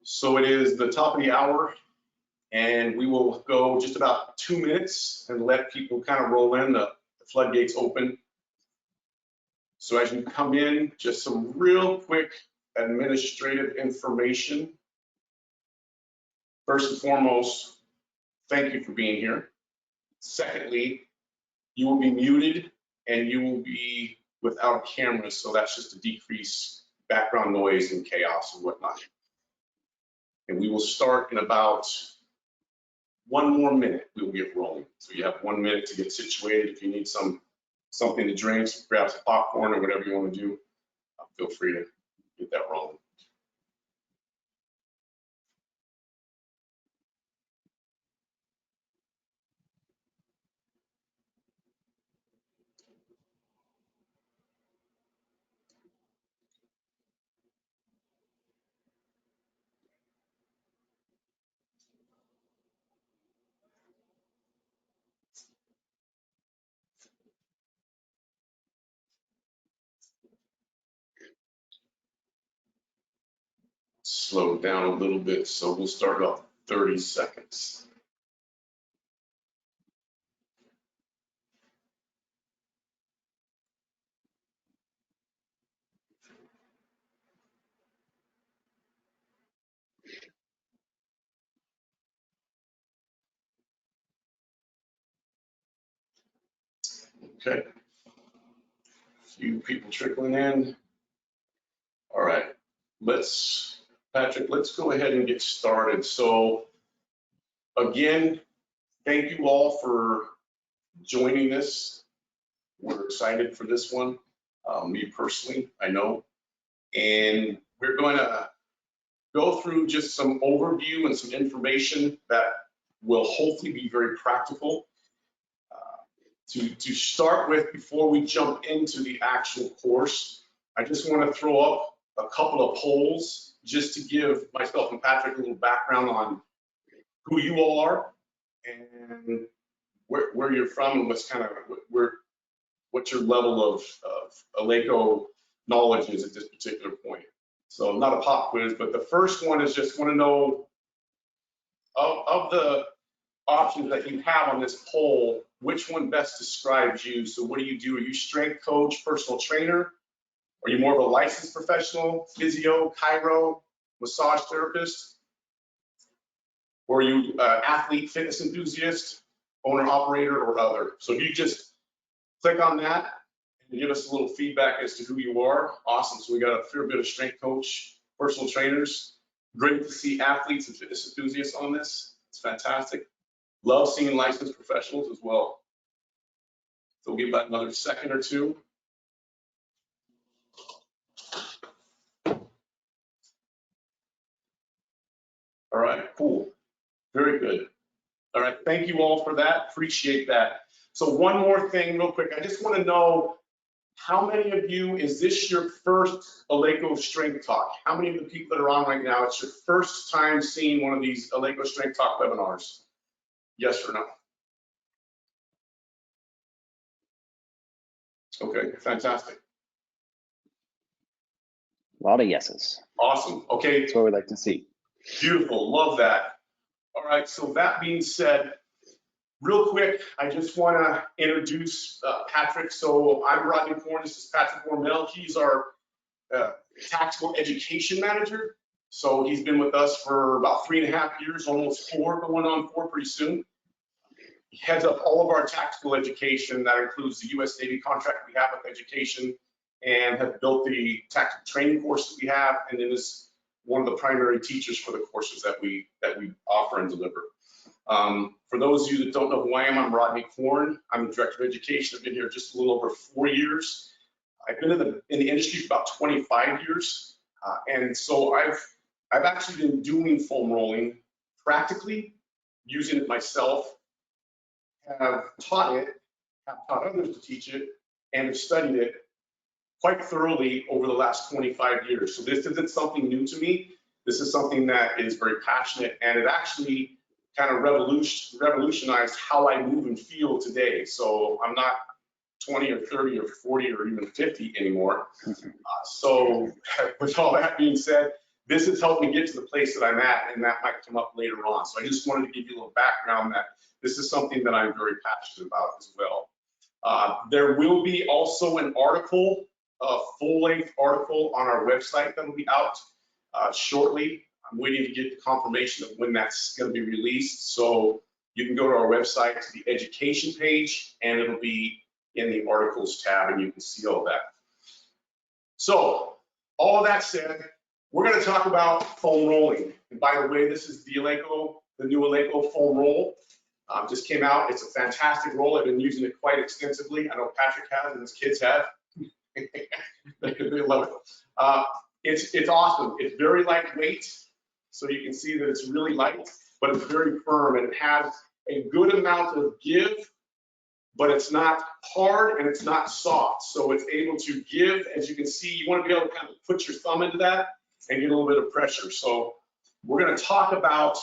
So it is the top of the hour, and we will go just about 2 minutes and let people kind of roll in. The floodgates open. So as you come in, just some real quick administrative information. First and foremost, thank you for being here. Secondly, you will be muted and you will be without a camera, so that's just to decrease background noise and chaos and whatnot. And we will start in about 1 more minute. We will get rolling. So you have 1 minute to get situated. If you need something to drink, grab some popcorn or whatever you want to do, feel free to get that rolling. Slow down a little bit, so we'll start off 30 seconds. Okay. A few people trickling in. All right. Patrick, let's go ahead and get started. So again, thank you all for joining this. We're excited for this one, me personally, I know. And we're going to go through just some overview and some information that will hopefully be very practical. To start with, before we jump into the actual course, I just want to throw up a couple of polls just to give myself and Patrick a little background on who you all are and where you're from and what's kind of what your level of Eleiko knowledge is at this particular point. So not a pop quiz, but the first one is just want to know of the options that you have on this poll, which one best describes you? So what do you do? Are you strength coach, personal trainer? Are you more of a licensed professional, physio, chiro, massage therapist? Or are you athlete, fitness enthusiast, owner, operator, or other? So if you just click on that and give us a little feedback as to who you are, awesome. So we got a fair bit of strength coach, personal trainers. Great to see athletes and fitness enthusiasts on this. It's fantastic. Love seeing licensed professionals as well. So we'll give about another second or two. All right, cool. Very good. All right, thank you all for that. Appreciate that. So one more thing real quick. I just want to know how many of you, is this your first Eleiko Strength Talk? How many of the people that are on right now, it's your first time seeing one of these Eleiko Strength Talk webinars? Yes or no? Okay, fantastic. A lot of yeses. Awesome. Okay. That's what we'd like to see. Beautiful. Love that. All right. So that being said, real quick, I just want to introduce Patrick. So I'm Rodney Korn. This is Patrick Wormel. He's our tactical education manager. So he's been with us for about 3.5 years, almost 4, going on 4 pretty soon. He heads up all of our tactical education. That includes the U.S. Navy contract we have with education, and have built the tactical training courses we have, and then is one of the primary teachers for the courses that we offer and deliver. For those of you that don't know who I am, I'm Rodney Korn. I'm the director of education. I've been here just a little over 4 years. I've been in the industry for about 25 years, and so I've actually been doing foam rolling practically, using it myself. Have taught it, have taught others to teach it, and have studied it quite thoroughly over the last 25 years. So this isn't something new to me. This is something that is very passionate, and it actually kind of revolutionized how I move and feel today. So I'm not 20 or 30 or 40 or even 50 anymore. So with all that being said, this has helped me get to the place that I'm at, and that might come up later on. So I just wanted to give you a little background that this is something that I'm very passionate about as well. There will be also an article, a full-length article on our website that will be out shortly. I'm waiting to get the confirmation of when that's going to be released. So you can go to our website to the education page, and it'll be in the articles tab, and you can see all that. So all of that said, we're going to talk about foam rolling. And by the way, this is the Eleiko, the new Eleiko foam roll. Just came out. It's a fantastic roll. I've been using it quite extensively. I know Patrick has and his kids have. They love it. It's awesome. It's very lightweight, so you can see that it's really light, but it's very firm, and it has a good amount of give, but it's not hard and it's not soft. So it's able to give. As you can see, you want to be able to kind of put your thumb into that and get a little bit of pressure. So we're going to talk about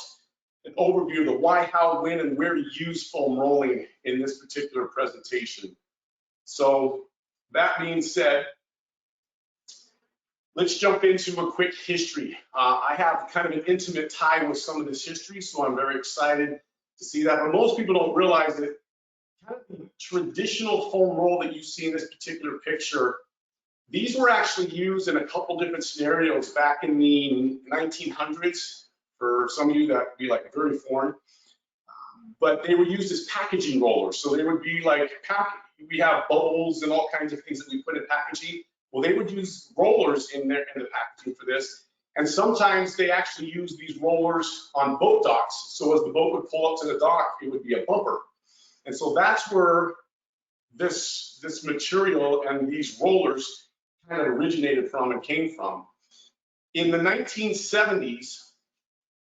an overview of the why, how, when, and where to use foam rolling in this particular presentation. So that being said, let's jump into a quick history. I have kind of an intimate tie with some of this history, so I'm very excited to see that. But most people don't realize that kind of the traditional foam roll that you see in this particular picture, these were actually used in a couple different scenarios back in the 1900s. For some of you, that would be like very foreign. But they were used as packaging rollers. So they would be like, we have bubbles and all kinds of things that we put in packaging. Well, they would use rollers in the packaging for this. And sometimes they actually use these rollers on boat docks. So as the boat would pull up to the dock, it would be a bumper. And so that's where this material and these rollers kind of originated from and came from. In the 1970s,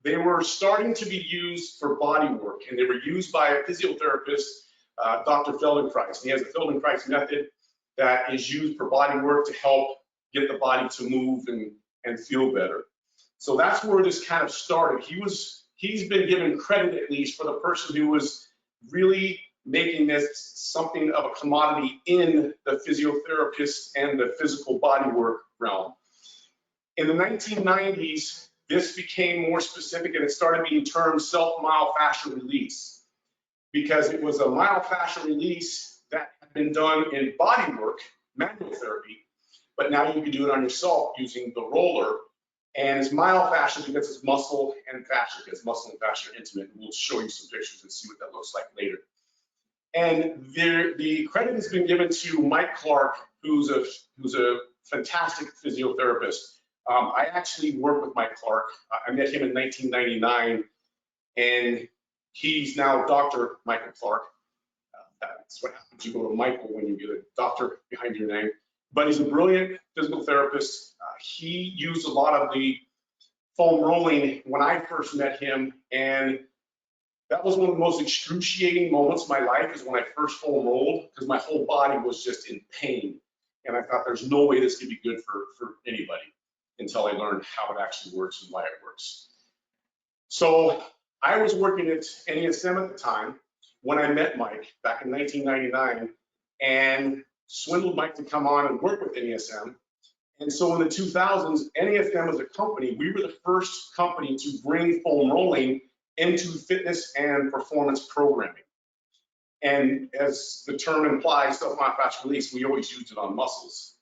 they were starting to be used for body work, and they were used by a physiotherapist, Dr. Feldenkrais. He has a Feldenkrais method that is used for body work to help get the body to move and feel better. So that's where this kind of started. He's been given credit, at least, for the person who was really making this something of a commodity in the physiotherapist and the physical body work realm. In the 1990s, this became more specific, and it started being termed self-myofascial release, because it was a myofascial release that had been done in body work, manual therapy, but now you can do it on yourself using the roller. And it's myofascial because it's muscle and fascia, because muscle and fascia are intimate. And we'll show you some pictures and see what that looks like later. And the credit has been given to Mike Clark, who's a fantastic physiotherapist. I actually worked with Mike Clark. I met him in 1999, and he's now Dr. Michael Clark. That's what happens. You go to Michael when you get a doctor behind your name. But he's a brilliant physical therapist. He used a lot of the foam rolling when I first met him, and that was one of the most excruciating moments of my life, is when I first foam rolled, because my whole body was just in pain. And I thought, there's no way this could be good for anybody, until I learned how it actually works and why it works. So I was working at NESM at the time when I met Mike back in 1999, and swindled Mike to come on and work with NESM. And so in the 2000s, NESM as a company, we were the first company to bring foam rolling into fitness and performance programming. And as the term implies, self-myofascial release, we always used it on muscles.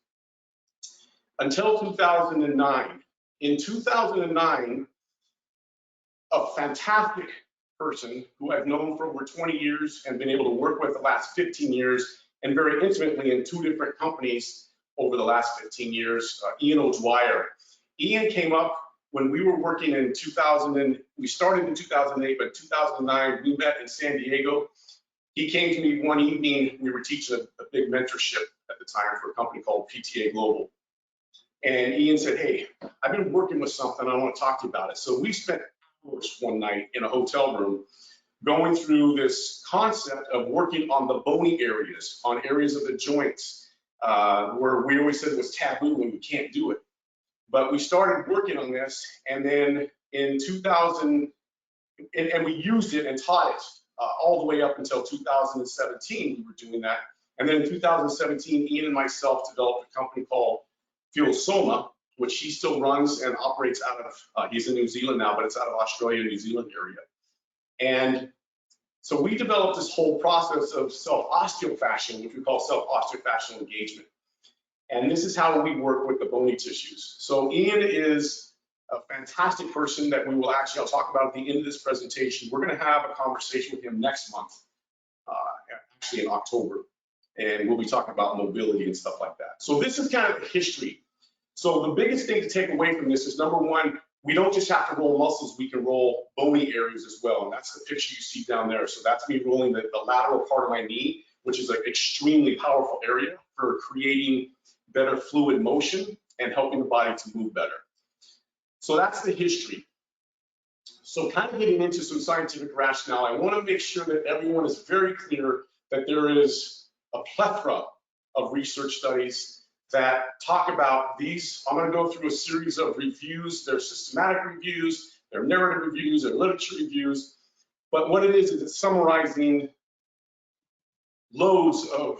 Until 2009. In 2009, a fantastic person who I've known for over 20 years and been able to work with the last 15 years, and very intimately in 2 different companies over the last 15 years, Ian O'Dwyer. Ian came up when we were working in 2000, and we started in 2008, but 2009, we met in San Diego. He came to me one evening. We were teaching a big mentorship at the time for a company called PTA Global. And Ian said, hey, I've been working with something. I want to talk to you about it. So we spent hours one night in a hotel room going through this concept of working on the bony areas, on areas of the joints, where we always said it was taboo and we can't do it. But we started working on this, and then in 2000, and we used it and taught it all the way up until 2017, we were doing that. And then in 2017, Ian and myself developed a company called Fuel Soma, which he still runs and operates out of, he's in New Zealand now, but it's out of Australia, New Zealand area. And so we developed this whole process of self-osteofascial, which we call self-osteofascial engagement. And this is how we work with the bony tissues. So Ian is a fantastic person that we will actually, I'll talk about at the end of this presentation. We're going to have a conversation with him next month, actually in October. And we'll be talking about mobility and stuff like that. So this is kind of the history. So the biggest thing to take away from this is, number one, we don't just have to roll muscles, we can roll bony areas as well. And that's the picture you see down there. So that's me rolling the lateral part of my knee, which is an extremely powerful area for creating better fluid motion and helping the body to move better. So that's the history. So kind of getting into some scientific rationale, I want to make sure that everyone is very clear that there is a plethora of research studies that talk about these. I'm going to go through a series of reviews. They're systematic reviews, they're narrative reviews, they're literature reviews. But what it is it's summarizing loads of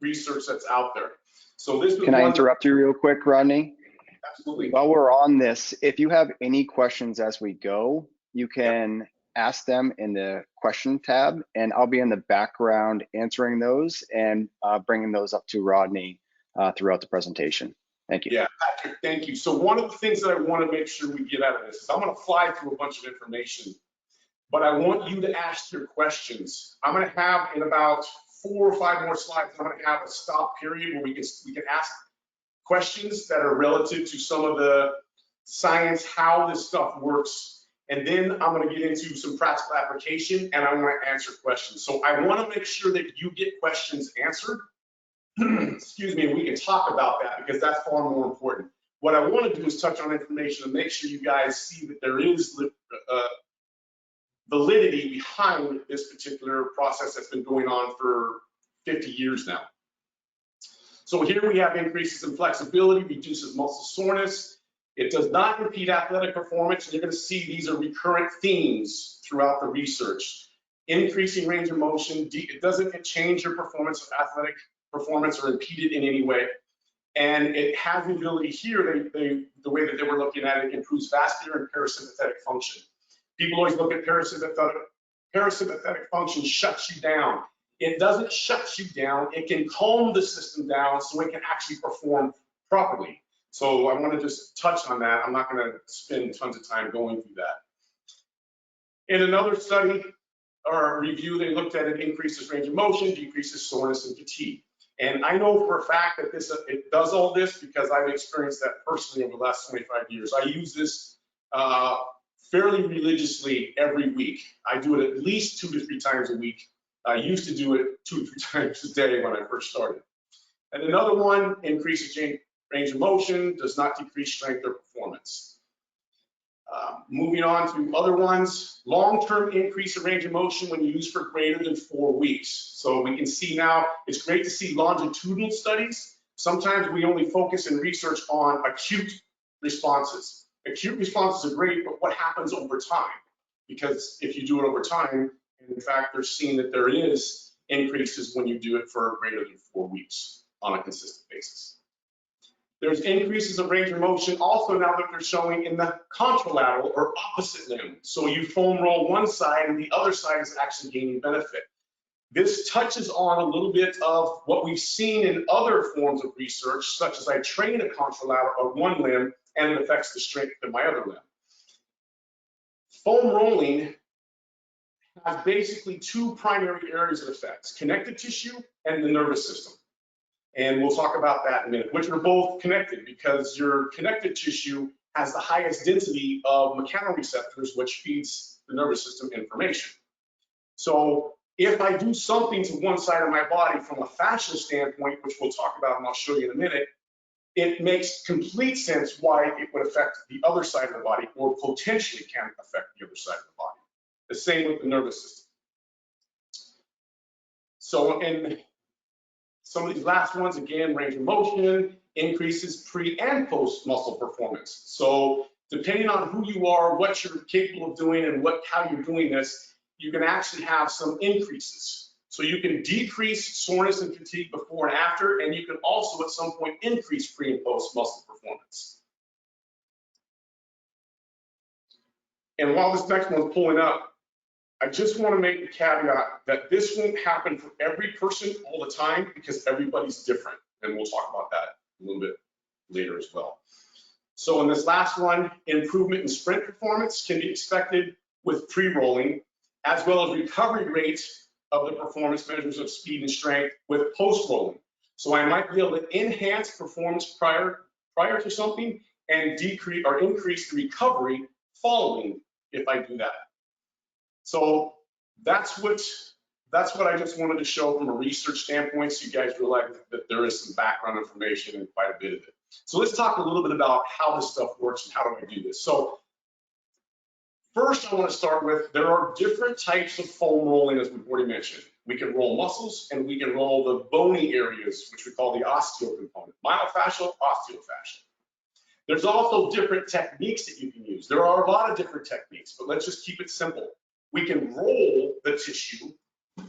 research that's out there. So this was Can I interrupt you real quick, Rodney? Absolutely. While we're on this, if you have any questions as we go, you can ask them in the question tab, and I'll be in the background answering those and bringing those up to Rodney throughout the presentation. Thank you. Yeah, Patrick, thank you. So one of the things that I want to make sure we get out of this is I'm going to fly through a bunch of information, but I want you to ask your questions. I'm going to have in about 4 or 5 more slides, I'm going to have a stop period where we can ask questions that are relative to some of the science, how this stuff works. And then I'm going to get into some practical application and I want to answer questions. So I want to make sure that you get questions answered. Excuse me, and we can talk about that because that's far more important. What I want to do is touch on information and make sure you guys see that there is validity behind this particular process that's been going on for 50 years now. So here we have increases in flexibility, reduces muscle soreness. It does not impede athletic performance, and you're going to see these are recurrent themes throughout the research. Increasing range of motion, it doesn't change your performance, athletic performance, or impede it in any way. And it has the ability here, the way that they were looking at it, improves vascular and parasympathetic function. People always look at parasympathetic function shuts you down. It doesn't shut you down, it can calm the system down so it can actually perform properly. So I want to just touch on that. I'm not going to spend tons of time going through that. In another study or review, they looked at it increases range of motion, decreases soreness and fatigue. And I know for a fact that it does all this because I've experienced that personally over the last 25 years. I use this fairly religiously every week. I do it at least 2 to 3 times a week. I used to do it 2 to 3 times a day when I first started. And another one, increases range of motion, does not decrease strength or performance. Moving on to other ones, long-term increase of range of motion when used for greater than 4 weeks. So we can see now, it's great to see longitudinal studies. Sometimes we only focus in research on acute responses. Acute responses are great, but what happens over time? Because if you do it over time, and in fact, they're seeing that there is increases when you do it for greater than 4 weeks on a consistent basis. There's increases of range of motion also now that they're showing in the contralateral or opposite limb. So you foam roll one side and the other side is actually gaining benefit. This touches on a little bit of what we've seen in other forms of research, such as I train a contralateral of one limb and it affects the strength of my other limb. Foam rolling has basically 2 primary areas of effects, connective tissue and the nervous system. And we'll talk about that in a minute, which are both connected because your connective tissue has the highest density of mechanoreceptors, which feeds the nervous system information. So if I do something to one side of my body from a fascia standpoint, which we'll talk about and I'll show you in a minute, it makes complete sense why it would affect the other side of the body or potentially can affect the other side of the body. The same with the nervous system. So in some of these last ones, again, range of motion increases pre and post muscle performance. So depending on who you are, what you're capable of doing, and how you're doing this, you can actually have some increases. So you can decrease soreness and fatigue before and after, and you can also at some point increase pre and post muscle performance. And while this next one's pulling up, I just want to make the caveat that this won't happen for every person all the time because everybody's different. And we'll talk about that a little bit later as well. So in this last one, improvement in sprint performance can be expected with pre-rolling, as well as recovery rates of the performance measures of speed and strength with post-rolling. So I might be able to enhance performance prior to something and decrease or increase the recovery following if I do that. So that's what I just wanted to show from a research standpoint, so you guys realize that there is some background information and quite a bit of it. So let's talk a little bit about how this stuff works and how do I do this. So first, I want to start with, there are different types of foam rolling, as we've already mentioned. We can roll muscles and we can roll the bony areas, which we call the osteo component, myofascial, osteofascial. There's also different techniques that you can use. There are a lot of different techniques, but let's just keep it simple. We can roll the tissue,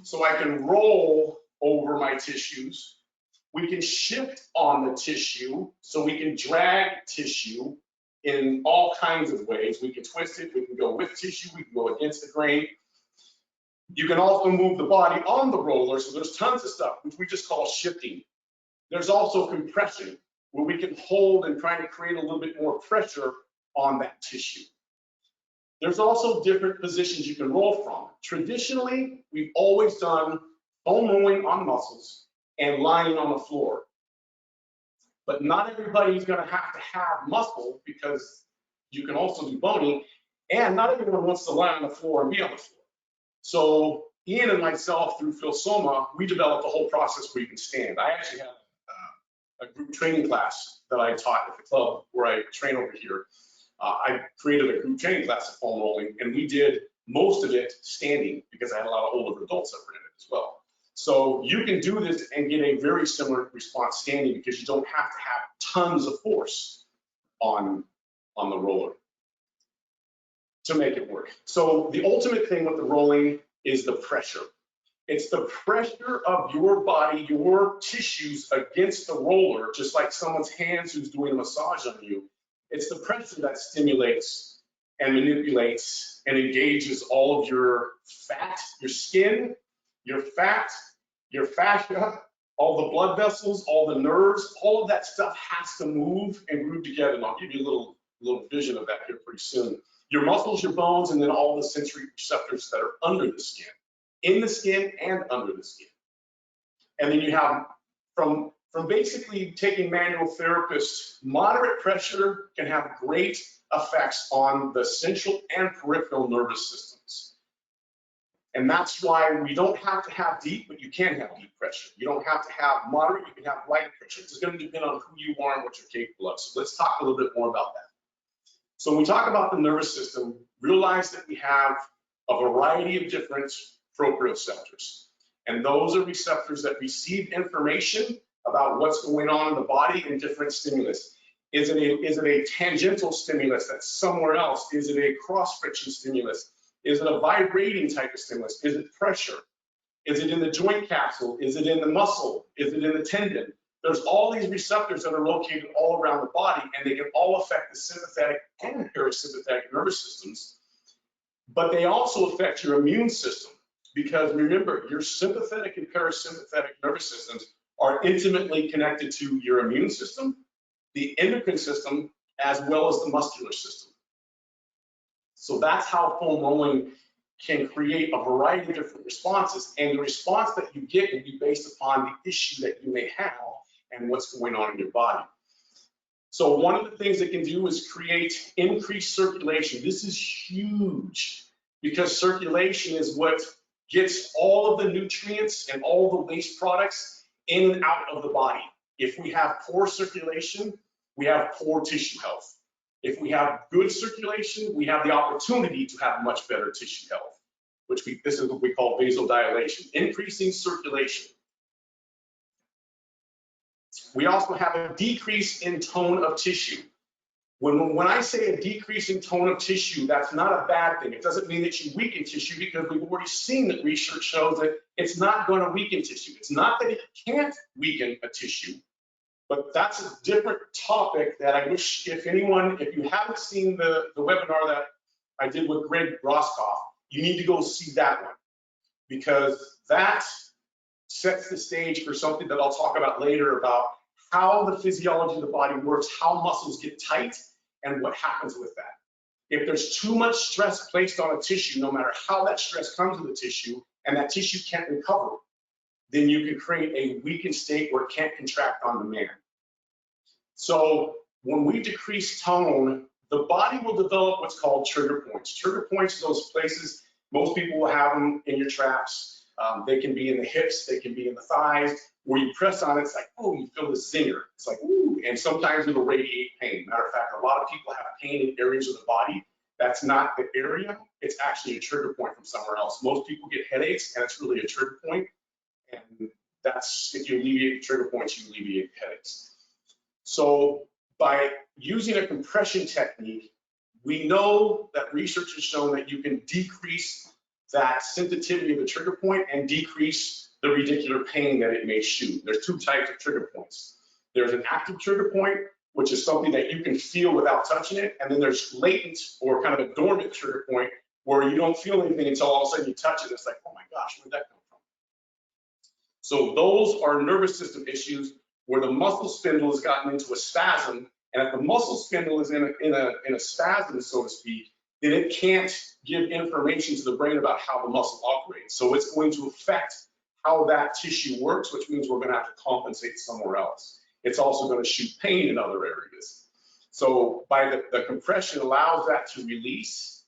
so I can roll over my tissues. We can shift on the tissue, so we can drag tissue in all kinds of ways. We can twist it, we can go with tissue, we can go against the grain. You can also move the body on the roller, so there's tons of stuff, which we just call shifting. There's also compression, where we can hold and try to create a little bit more pressure on that tissue. There's also different positions you can roll from. Traditionally, we've always done foam rolling on muscles and lying on the floor. But not everybody's gonna have to have muscle because you can also do bony, and not everyone wants to lie on the floor and be on the floor. So Ian and myself, through Phil Soma, we developed a whole process where you can stand. I actually have a group training class that I taught at the club where I train over here. I created a group training class of foam rolling, and we did most of it standing because I had a lot of older adults that were in it as well. So you can do this and get a very similar response standing because you don't have to have tons of force on the roller to make it work. So the ultimate thing with the rolling is the pressure. It's the pressure of your body, your tissues against the roller, just like someone's hands who's doing a massage on you. It's the pressure that stimulates and manipulates and engages all of your fat, your skin, your fat, your fascia, all the blood vessels, all the nerves, all of that stuff has to move and groove together. And I'll give you a little vision of that here pretty soon. Your muscles, your bones, and then all the sensory receptors that are under the skin, in the skin and under the skin. And then you have from basically taking manual therapists, moderate pressure can have great effects on the central and peripheral nervous systems. And that's why we don't have to have deep, but you can have deep pressure. You don't have to have moderate, you can have light pressure. It's going to depend on who you are and what you're capable of. So let's talk a little bit more about that. So when we talk about the nervous system, realize that we have a variety of different proprioceptors. And those are receptors that receive information about what's going on in the body and different stimulus. Is it a tangential stimulus that's somewhere else? Is it a cross-friction stimulus? Is it a vibrating type of stimulus? Is it pressure? Is it in the joint capsule? Is it in the muscle? Is it in the tendon? There's all these receptors that are located all around the body, and they can all affect the sympathetic and parasympathetic nervous systems, but they also affect your immune system. Because remember, your sympathetic and parasympathetic nervous systems are intimately connected to your immune system, the endocrine system, as well as the muscular system. So that's how foam rolling can create a variety of different responses, and the response that you get will be based upon the issue that you may have and what's going on in your body. So one of the things it can do is create increased circulation. This is huge because circulation is what gets all of the nutrients and all the waste products in and out of the body. If we have poor circulation, we have poor tissue health. If we have good circulation, we have the opportunity to have much better tissue health, this is what we call vasodilation, increasing circulation. We also have a decrease in tone of tissue. When I say a decrease in tone of tissue, that's not a bad thing. It doesn't mean that you weaken tissue because we've already seen that research shows that it's not going to weaken tissue. It's not that it can't weaken a tissue, but that's a different topic that I wish if you haven't seen the webinar I did with Greg Roscoff, you need to go see that one, because that sets the stage for something that I'll talk about later about how the physiology of the body works, how muscles get tight, and what happens with that. If there's too much stress placed on a tissue, no matter how that stress comes to the tissue, and that tissue can't recover, then you can create a weakened state where it can't contract on demand. So when we decrease tone, the body will develop what's called trigger points. Trigger points are those places, most people will have them in your traps. They can be in the hips, they can be in the thighs. Where you press on it, it's like, oh, you feel this zinger. It's like, ooh, and sometimes it'll radiate pain. Matter of fact, a lot of people have pain in areas of the body. That's not the area, it's actually a trigger point from somewhere else. Most people get headaches, and it's really a trigger point. And that's, if you alleviate the trigger points, you alleviate headaches. So by using a compression technique, we know that research has shown that you can decrease that sensitivity of the trigger point and decrease the radicular pain that it may shoot. There's two types of trigger points. There's an active trigger point, which is something that you can feel without touching it, and then there's latent or kind of a dormant trigger point where you don't feel anything until all of a sudden you touch it. It's like, oh my gosh, where'd that come from? So those are nervous system issues where the muscle spindle has gotten into a spasm, and if the muscle spindle is in a spasm, so to speak, then it can't give information to the brain about how the muscle operates. So it's going to affect how that tissue works, which means we're going to have to compensate somewhere else. It's also going to shoot pain in other areas. So by the compression allows that to release,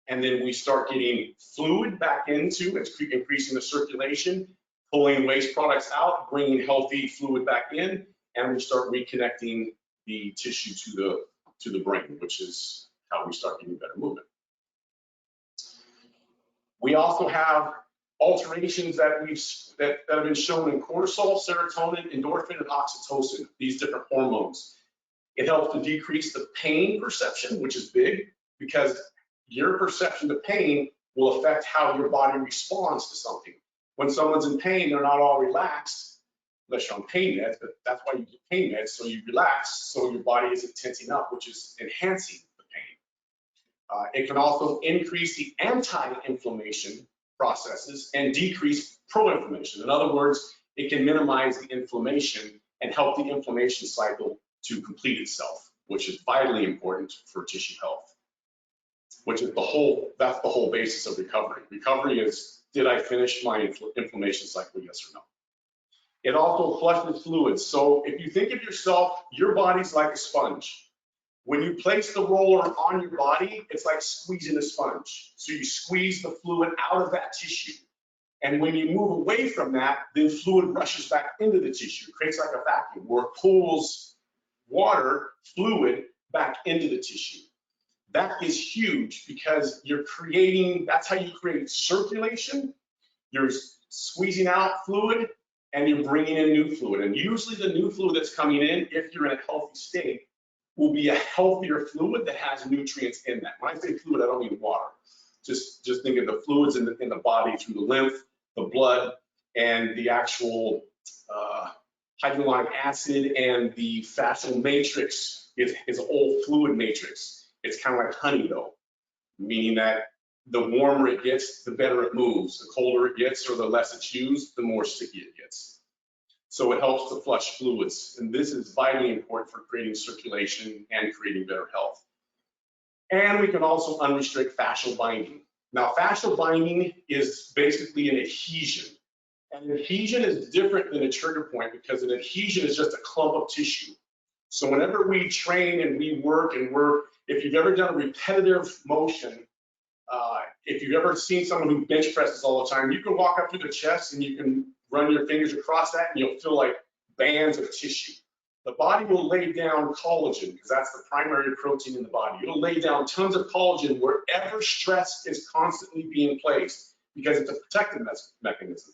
and then we start getting fluid back into, it's increasing the circulation, pulling waste products out, bringing healthy fluid back in, and we start reconnecting the tissue to the brain, which is how we start getting better movement. We also have alterations that have been shown in cortisol, serotonin, endorphin, and oxytocin, these different hormones. It helps to decrease the pain perception, which is big, because your perception of pain will affect how your body responds to something. When someone's in pain, they're not all relaxed, unless you're on pain meds, but that's why you get pain meds, so you relax, so your body isn't tensing up, which is enhancing the pain. It can also increase the anti-inflammation processes and decrease pro-inflammation. In other words, it can minimize the inflammation and help the inflammation cycle to complete itself, which is vitally important for tissue health, which is that's the whole basis of recovery. Recovery is, did I finish my inflammation cycle, yes or no? It also flushes fluids. So if you think of yourself, your body's like a sponge. When you place the roller on your body, it's like squeezing a sponge. So you squeeze the fluid out of that tissue. And when you move away from that, then fluid rushes back into the tissue. It creates like a vacuum where it pulls water, fluid, back into the tissue. That is huge because you're creating, that's how you create circulation. You're squeezing out fluid and you're bringing in new fluid. And usually the new fluid that's coming in, if you're in a healthy state, will be a healthier fluid that has nutrients in that. When I say fluid, I don't mean water. Just think of the fluids in the body through the lymph, the blood, and the actual hydrolonic acid, and the fascial matrix is a whole fluid matrix. It's kind of like honey though, meaning that the warmer it gets, the better it moves. The colder it gets or the less it's used, the more sticky it gets. So it helps to flush fluids. And this is vitally important for creating circulation and creating better health. And we can also unrestrict fascial binding. Now, fascial binding is basically an adhesion. And an adhesion is different than a trigger point because an adhesion is just a clump of tissue. So whenever we train and we work, if you've ever done a repetitive motion, if you've ever seen someone who bench presses all the time, you can walk up to the chest and you can run your fingers across that and you'll feel like bands of tissue. The body will lay down collagen because that's the primary protein in the body. It'll lay down tons of collagen wherever stress is constantly being placed because it's a protective mechanism.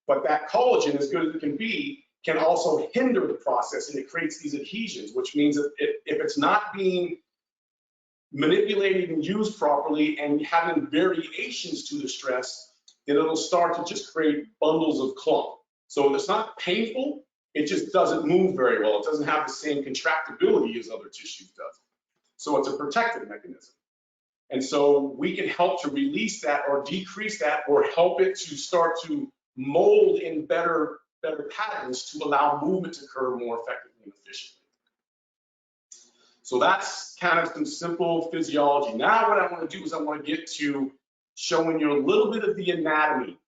But that collagen, as good as it can also hinder the process, and it creates these adhesions, which means that if it's not being manipulated and used properly and having variations to the stress, then it'll start to just create bundles of clump. So it's not painful, it just doesn't move very well. It doesn't have the same contractibility as other tissues does. So it's a protective mechanism. And so we can help to release that or decrease that or help it to start to mold in better patterns to allow movement to occur more effectively and efficiently. So that's kind of some simple physiology. Now what I want to do is I want to get to showing you a little bit of the anatomy.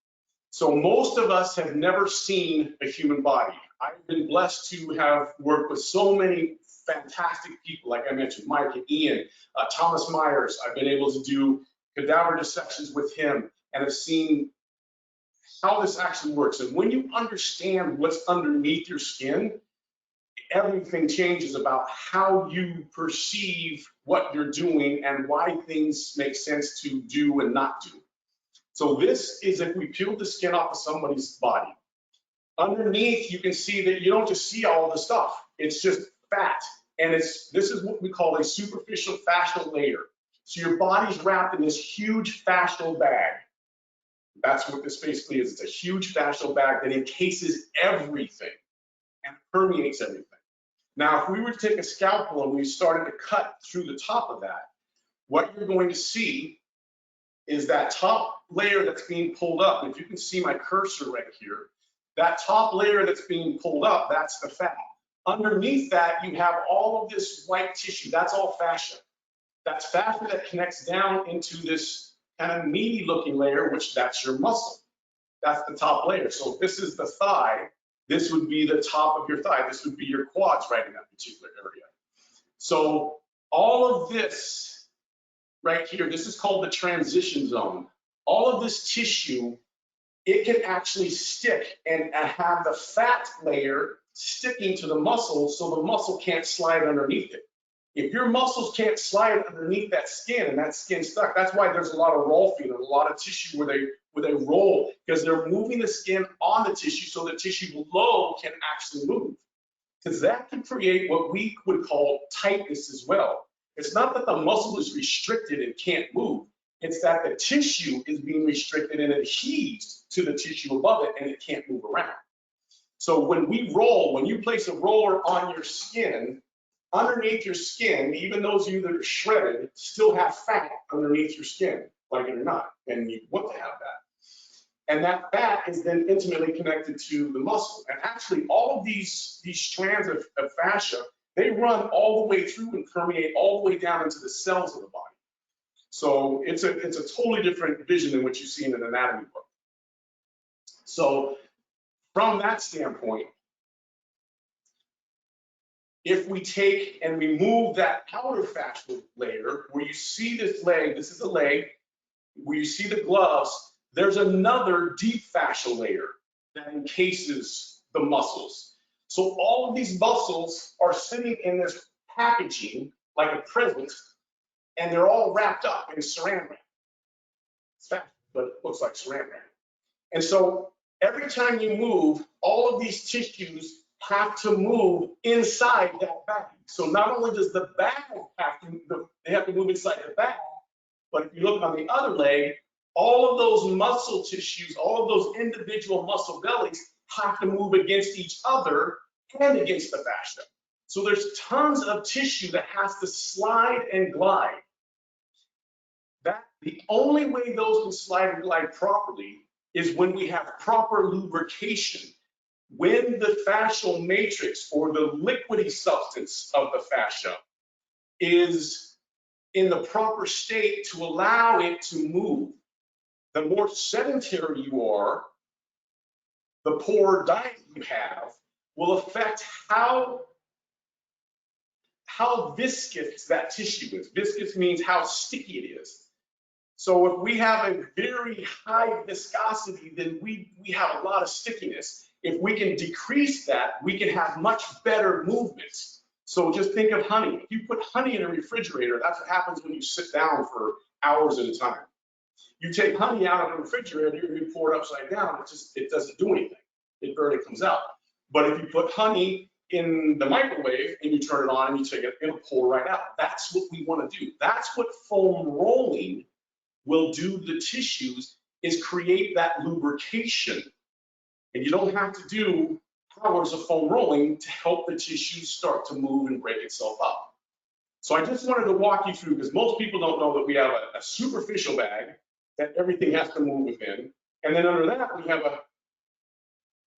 So most of us have never seen a human body. I've been blessed to have worked with so many fantastic people, like I mentioned, Mike and Ian, Thomas Myers. I've been able to do cadaver dissections with him and have seen how this actually works. And when you understand what's underneath your skin, everything changes about how you perceive what you're doing and why things make sense to do and not do. So this is if we peel the skin off of somebody's body. Underneath, you can see that you don't just see all the stuff. It's just fat. And this is what we call a superficial fascial layer. So your body's wrapped in this huge fascial bag. That's what this basically is. It's a huge fascial bag that encases everything and permeates everything. Now, if we were to take a scalpel and we started to cut through the top of that, what you're going to see is that top layer that's being pulled up. And if you can see my cursor right here, that top layer that's being pulled up, that's the fat. Underneath that, you have all of this white tissue. That's all fascia. That's fascia that connects down into this kind of meaty looking layer, which that's your muscle. That's the top layer. So if this is the thigh, this would be the top of your thigh. This would be your quads right in that particular area. So all of this right here, this is called the transition zone. All of this tissue, it can actually stick and have the fat layer sticking to the muscle so the muscle can't slide underneath it. If your muscles can't slide underneath that skin and that skin's stuck, that's why there's a lot of rolfing and a lot of tissue where they roll, because they're moving the skin on the tissue so the tissue below can actually move. Because that can create what we would call tightness as well. It's not that the muscle is restricted and can't move. It's that the tissue is being restricted and adheres to the tissue above it and it can't move around. So when we roll, when you place a roller on your skin, underneath your skin, even those of you that are shredded still have fat underneath your skin, like it or not, and you want to have that. And that fat is then intimately connected to the muscle. And actually, all of these strands of fascia, they run all the way through and permeate all the way down into the cells of the body. So it's a totally different vision than what you see in an anatomy book. So from that standpoint, if we take and remove that outer fascial layer, where you see this leg, this is a leg, where you see the gloves, there's another deep fascial layer that encases the muscles. So all of these muscles are sitting in this packaging like a present, and they're all wrapped up in saran wrap. It's fat, but it looks like saran wrap. And so every time you move, all of these tissues have to move inside that bag. So not only does the bag they have to move inside the bag, but if you look on the other leg, all of those muscle tissues, all of those individual muscle bellies have to move against each other and against the fascia. So there's tons of tissue that has to slide and glide. The only way those can slide and glide properly is when we have proper lubrication. When the fascial matrix or the liquidy substance of the fascia is in the proper state to allow it to move. The more sedentary you are, the poorer diet you have will affect how viscous that tissue is. Viscous means how sticky it is. So if we have a very high viscosity, then we have a lot of stickiness. If we can decrease that, we can have much better movements. So just think of honey. If you put honey in a refrigerator, that's what happens when you sit down for hours at a time. You take honey out of the refrigerator and you pour it upside down, it doesn't do anything. It barely comes out. But if you put honey in the microwave and you turn it on and you take it, it'll pour right out. That's what we want to do. That's what foam rolling will do to the tissues, is create that lubrication. And you don't have to do hours of foam rolling to help the tissue start to move and break itself up. So I just wanted to walk you through, because most people don't know that we have a superficial bag that everything has to move within. And then under that, we have a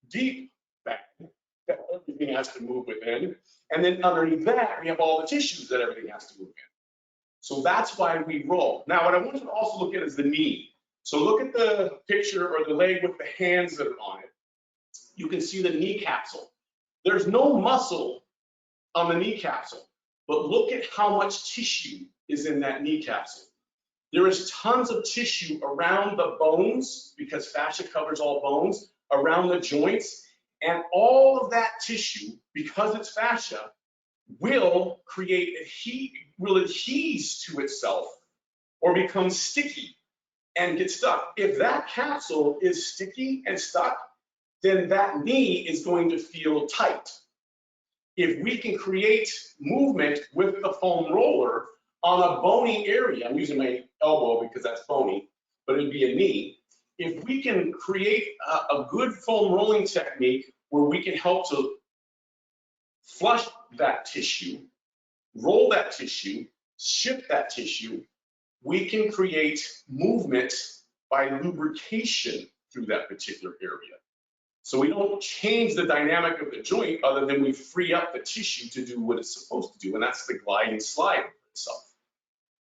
deep bag that everything has to move within. And then underneath that, we have all the tissues that everything has to move in. So that's why we roll. Now, what I want you to also look at is the knee. So look at the picture or the leg with the hands that are on it. You can see the knee capsule. There's no muscle on the knee capsule, but look at how much tissue is in that knee capsule. There is tons of tissue around the bones, because fascia covers all bones, around the joints, and all of that tissue, because it's fascia, will adhese to itself or become sticky and get stuck. If that capsule is sticky and stuck, then that knee is going to feel tight. If we can create movement with the foam roller on a bony area, I'm using my elbow because that's bony, but it'd be a knee. If we can create a good foam rolling technique where we can help to flush that tissue, roll that tissue, shift that tissue, we can create movement by lubrication through that particular area. So we don't change the dynamic of the joint other than we free up the tissue to do what it's supposed to do, and that's the glide and slide itself.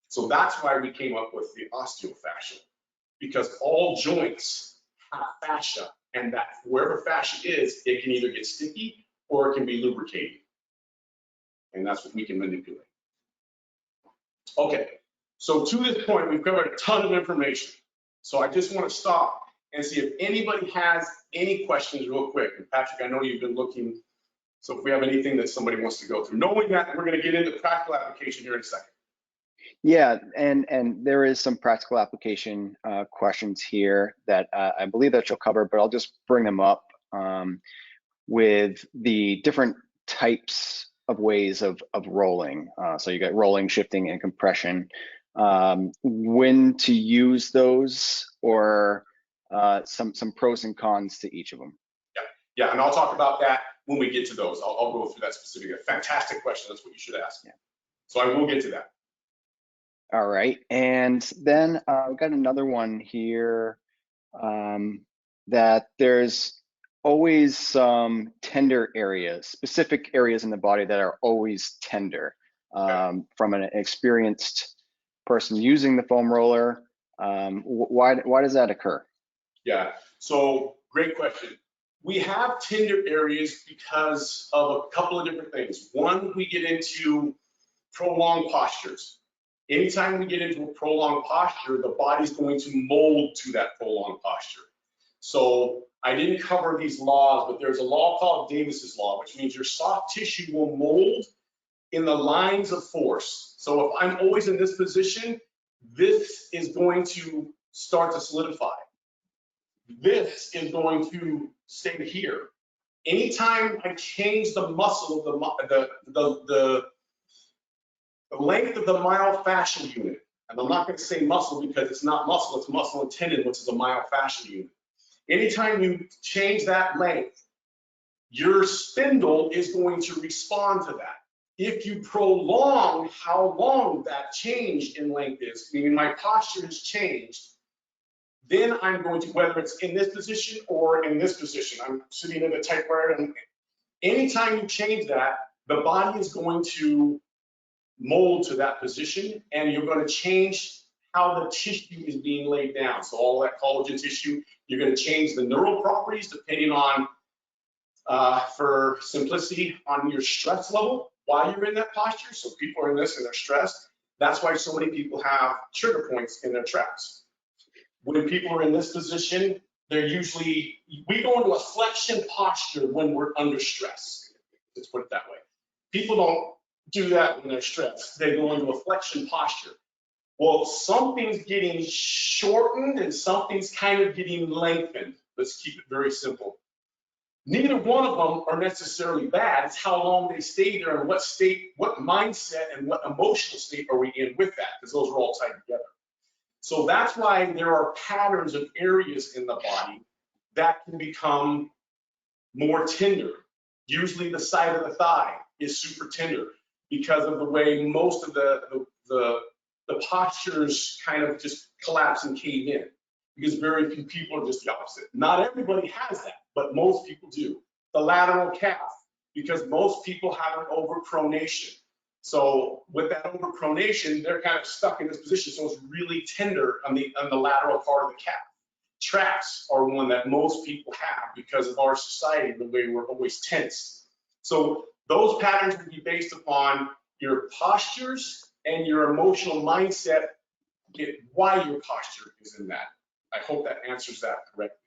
So that's why we came up with the osteofascia, because all joints have fascia, and that wherever fascia is, it can either get sticky or it can be lubricated. And that's what we can manipulate. Okay, so to this point, we've covered a ton of information. So I just want to stop and see if anybody has any questions real quick. And Patrick, I know you've been looking, so if we have anything that somebody wants to go through, knowing that we're going to get into practical application here in a second. Yeah, and there is some practical application questions here that I believe that you'll cover, but I'll just bring them up with the different types of ways of rolling. So you got rolling, shifting, and compression. When to use those, or some pros and cons to each of them. Yeah, and I'll talk about that when we get to those. I'll go through that specifically. Fantastic question. That's what you should ask. Yeah. So I will get to that. All right, and then we've got another one here that there's always some tender areas, specific areas in the body that are always tender. From an experienced person using the foam roller, why does that occur? Yeah, so great question. We have tender areas because of a couple of different things. One, we get into prolonged postures. Anytime we get into a prolonged posture, the body's going to mold to that prolonged posture. So I didn't cover these laws, but there's a law called Davis's law, which means your soft tissue will mold in the lines of force. So if I'm always in this position, this is going to start to solidify. This is going to stay here. Anytime I change the muscle of the length of the myofascial unit, and I'm not going to say muscle because it's not muscle, it's muscle and tendon, which is a myofascial unit. Anytime you change that length, your spindle is going to respond to that. If you prolong how long that change in length is, meaning my posture has changed, then I'm going to, whether it's in this position or in this position, I'm sitting in a typewriter, and anytime you change that, the body is going to mold to that position, and you're going to change how the tissue is being laid down. So all that collagen tissue, you're going to change the neural properties depending on, for simplicity, on your stress level while you're in that posture. So people are in this and they're stressed. That's why so many people have trigger points in their traps. When people are in this position, they're usually, we go into a flexion posture when we're under stress. Let's put it that way. People don't do that when they're stressed. They go into a flexion posture. Well, something's getting shortened and something's kind of getting lengthened. Let's keep it very simple. Neither one of them are necessarily bad. It's how long they stay there and what state, what mindset and what emotional state are we in with that, because those are all tied together. So that's why there are patterns of areas in the body that can become more tender. Usually the side of the thigh is super tender because of the way most of the postures kind of just collapse and cave in, because very few people are just the opposite. Not everybody has that, but most people do. The lateral calf, because most people have an overpronation. So with that overpronation, they're kind of stuck in this position, so it's really tender on the lateral part of the calf. Traps are one that most people have because of our society, the way we're always tense. So those patterns will be based upon your postures and your emotional mindset, why your posture is in that. I hope that answers that correctly.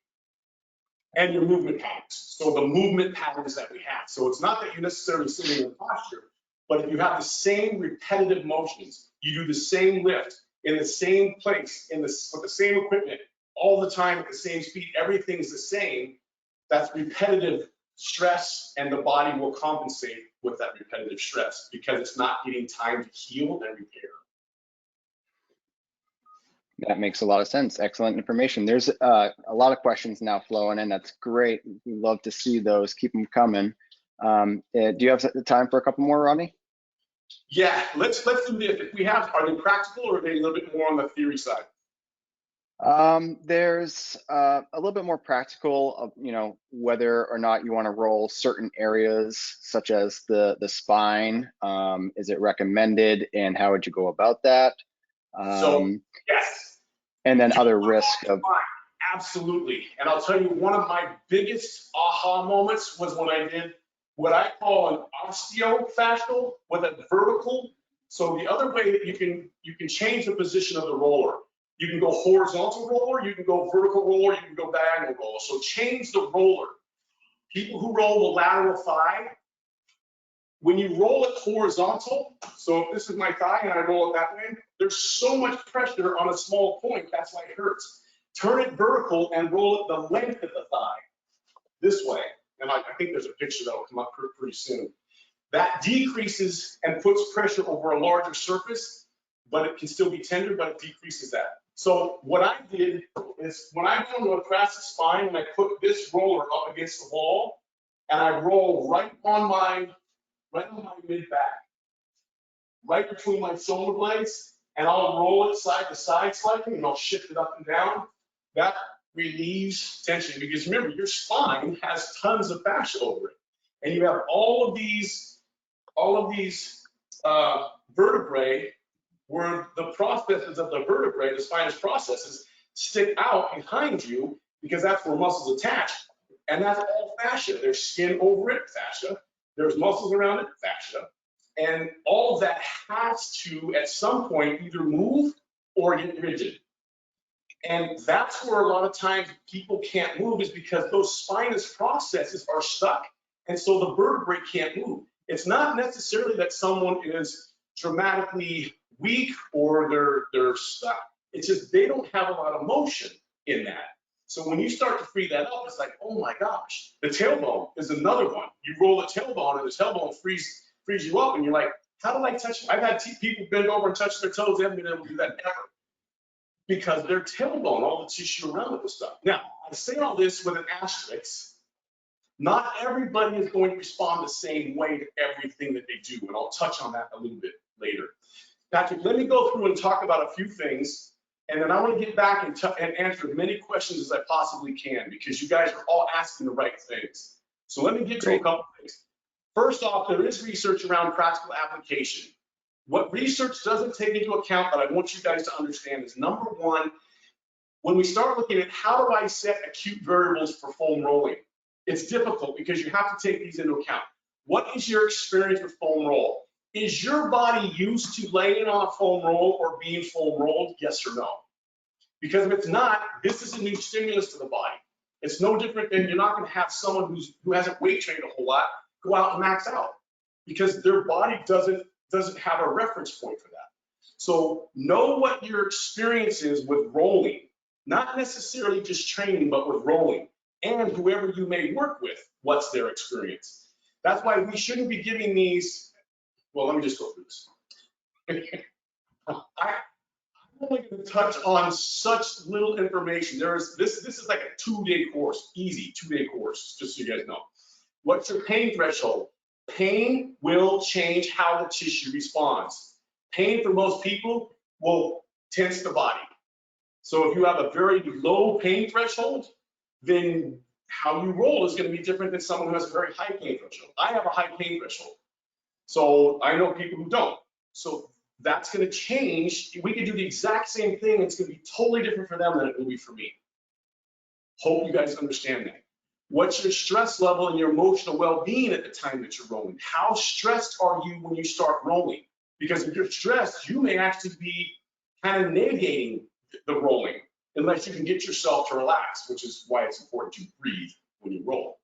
And your movement patterns. So the movement patterns that we have. So it's not that you're necessarily sitting in a posture, but if you have the same repetitive motions, you do the same lift in the same place, with the same equipment, all the time at the same speed, everything's the same, that's repetitive stress, and the body will compensate with that repetitive stress because it's not getting time to heal and repair. That makes a lot of sense. Excellent information. There's a lot of questions now flowing in. That's great. We love to see those. Keep them coming. Do you have the time for a couple more, Rodney? Yeah, let's do this. If we have, are they practical or are they a little bit more on the theory side? There's a little bit more practical of, whether or not you want to roll certain areas such as the spine. Is it recommended, and how would you go about that? So yes. And then other risk of. Absolutely. And I'll tell you, one of my biggest aha moments was when I did what I call an osteofascial with a vertical. So the other way that you can change the position of the roller. You can go horizontal roller, you can go vertical roller, you can go diagonal roller. So change the roller. People who roll the lateral thigh, when you roll it horizontal, so if this is my thigh and I roll it that way, there's so much pressure on a small point, that's why it hurts. Turn it vertical and roll it the length of the thigh, this way. And I think there's a picture that will come up pretty soon. That decreases and puts pressure over a larger surface, but it can still be tender, but it decreases that. So what I did is when I go into a thoracic spine, and I put this roller up against the wall, and I roll right on my mid back, right between my shoulder blades, and I'll roll it side to side slightly, and I'll shift it up and down. That relieves tension, because remember, your spine has tons of fascia over it, and you have all of these vertebrae, where the processes of the vertebrae, the spinous processes, stick out behind you, because that's where muscles attach, and that's all fascia. There's skin over it, fascia. There's muscles around it, fascia. And all of that has to, at some point, either move or get rigid. And that's where a lot of times people can't move, is because those spinous processes are stuck, and so the vertebrae can't move. It's not necessarily that someone is dramatically weak or they're stuck. It's just they don't have a lot of motion in that. So when you start to free that up, it's like, oh my gosh. The tailbone is another one. You roll the tailbone, and the tailbone frees you up, and you're like, how did I touch it? I've had people bend over and touch their toes. They haven't been able to do that ever, because their tailbone, all the tissue around it was stuck. Now, I say all this with an asterisk. Not everybody is going to respond the same way to everything that they do, and I'll touch on that a little bit later. Patrick, let me go through and talk about a few things, and then I want to get back and answer as many questions as I possibly can, because you guys are all asking the right things. So let me get to a couple things. First off, there is research around practical application. What research doesn't take into account, but I want you guys to understand, is number one, when we start looking at how do I set acute variables for foam rolling, it's difficult because you have to take these into account. What is your experience with foam roll? Is your body used to laying on a foam roll or being foam rolled? Yes or no? Because if it's not, this is a new stimulus to the body. It's no different than, you're not going to have someone who hasn't weight trained a whole lot go out and max out, because their body doesn't have a reference point for that. So know what your experience is with rolling, not necessarily just training, but with rolling, and whoever you may work with, what's their experience. That's why we shouldn't be giving these. Well, let me just go through this. I'm only going to touch on such little information. This is like a 2-day course, easy 2-day course, just so you guys know. What's your pain threshold? Pain will change how the tissue responds. Pain for most people will tense the body. So if you have a very low pain threshold, then how you roll is going to be different than someone who has a very high pain threshold. I have a high pain threshold, so I know people who don't. So that's going to change. We can do the exact same thing. It's going to be totally different for them than it will be for me. Hope you guys understand that. What's your stress level and your emotional well-being at the time that you're rolling? How stressed are you when you start rolling? Because if you're stressed, you may actually be kind of negating the rolling unless you can get yourself to relax, which is why it's important to breathe when you roll.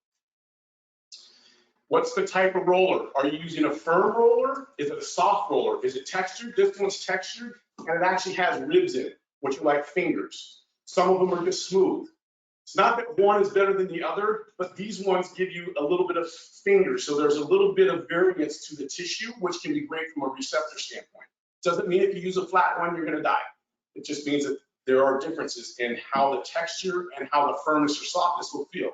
What's the type of roller? Are you using a firm roller? Is it a soft roller? Is it textured? This one's textured and it actually has ribs in it, which are like fingers. Some of them are just smooth. It's not that one is better than the other, but these ones give you a little bit of fingers. So there's a little bit of variance to the tissue, which can be great from a receptor standpoint. Doesn't mean if you use a flat one, you're going to die. It just means that there are differences in how the texture and how the firmness or softness will feel.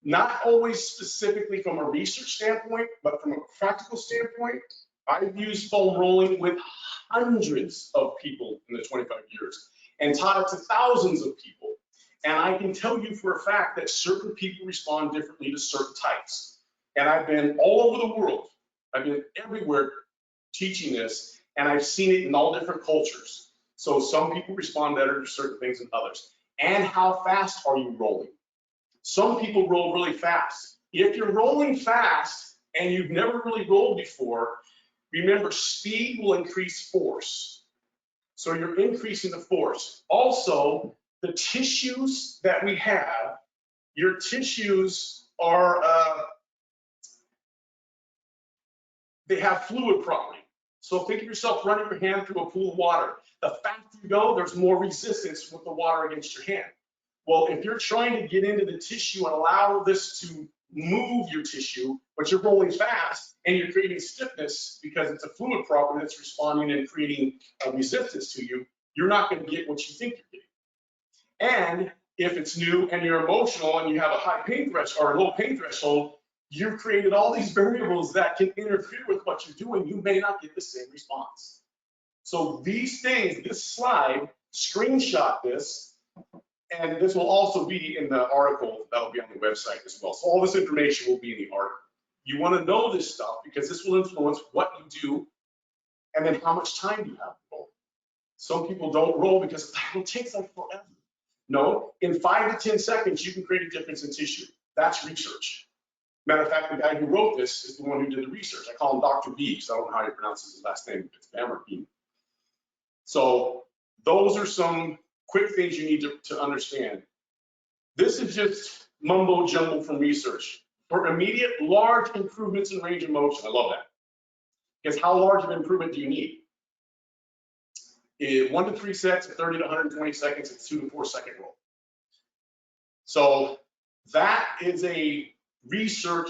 Not always specifically from a research standpoint, but from a practical standpoint, I've used foam rolling with hundreds of people in the 25 years and taught it to thousands of people. And I can tell you for a fact that certain people respond differently to certain types. And I've been all over the world. I've been everywhere teaching this, and I've seen it in all different cultures. So some people respond better to certain things than others. And how fast are you rolling? Some people roll really fast. If you're rolling fast and you've never really rolled before, remember speed will increase force. So you're increasing the force. Also, the tissues that we have, your tissues are, they have fluid property. So think of yourself running your hand through a pool of water. The faster you go, there's more resistance with the water against your hand. Well, if you're trying to get into the tissue and allow this to move your tissue, but you're rolling fast and you're creating stiffness because it's a fluid property that's responding and creating a resistance to you, you're not going to get what you think you're getting. And if it's new and you're emotional and you have a high pain threshold or a low pain threshold, you've created all these variables that can interfere with what you're doing. You may not get the same response. So these things, this slide, screenshot this, and this will also be in the article that will be on the website as well. So all this information will be in the article. You want to know this stuff because this will influence what you do and then how much time you have to roll. Some people don't roll because it takes like forever. No, in 5 to 10 seconds, you can create a difference in tissue. That's research. Matter of fact, the guy who wrote this is the one who did the research. I call him Dr. B, because I don't know how he pronounces his last name. It's Bam or B. So those are some quick things you need to understand. This is just mumbo jumbo from research. For immediate large improvements in range of motion, I love that. Because how large of an improvement do you need? 1 to 3 sets of 30 to 120 seconds, it's 2 to 4 second roll. So that is a research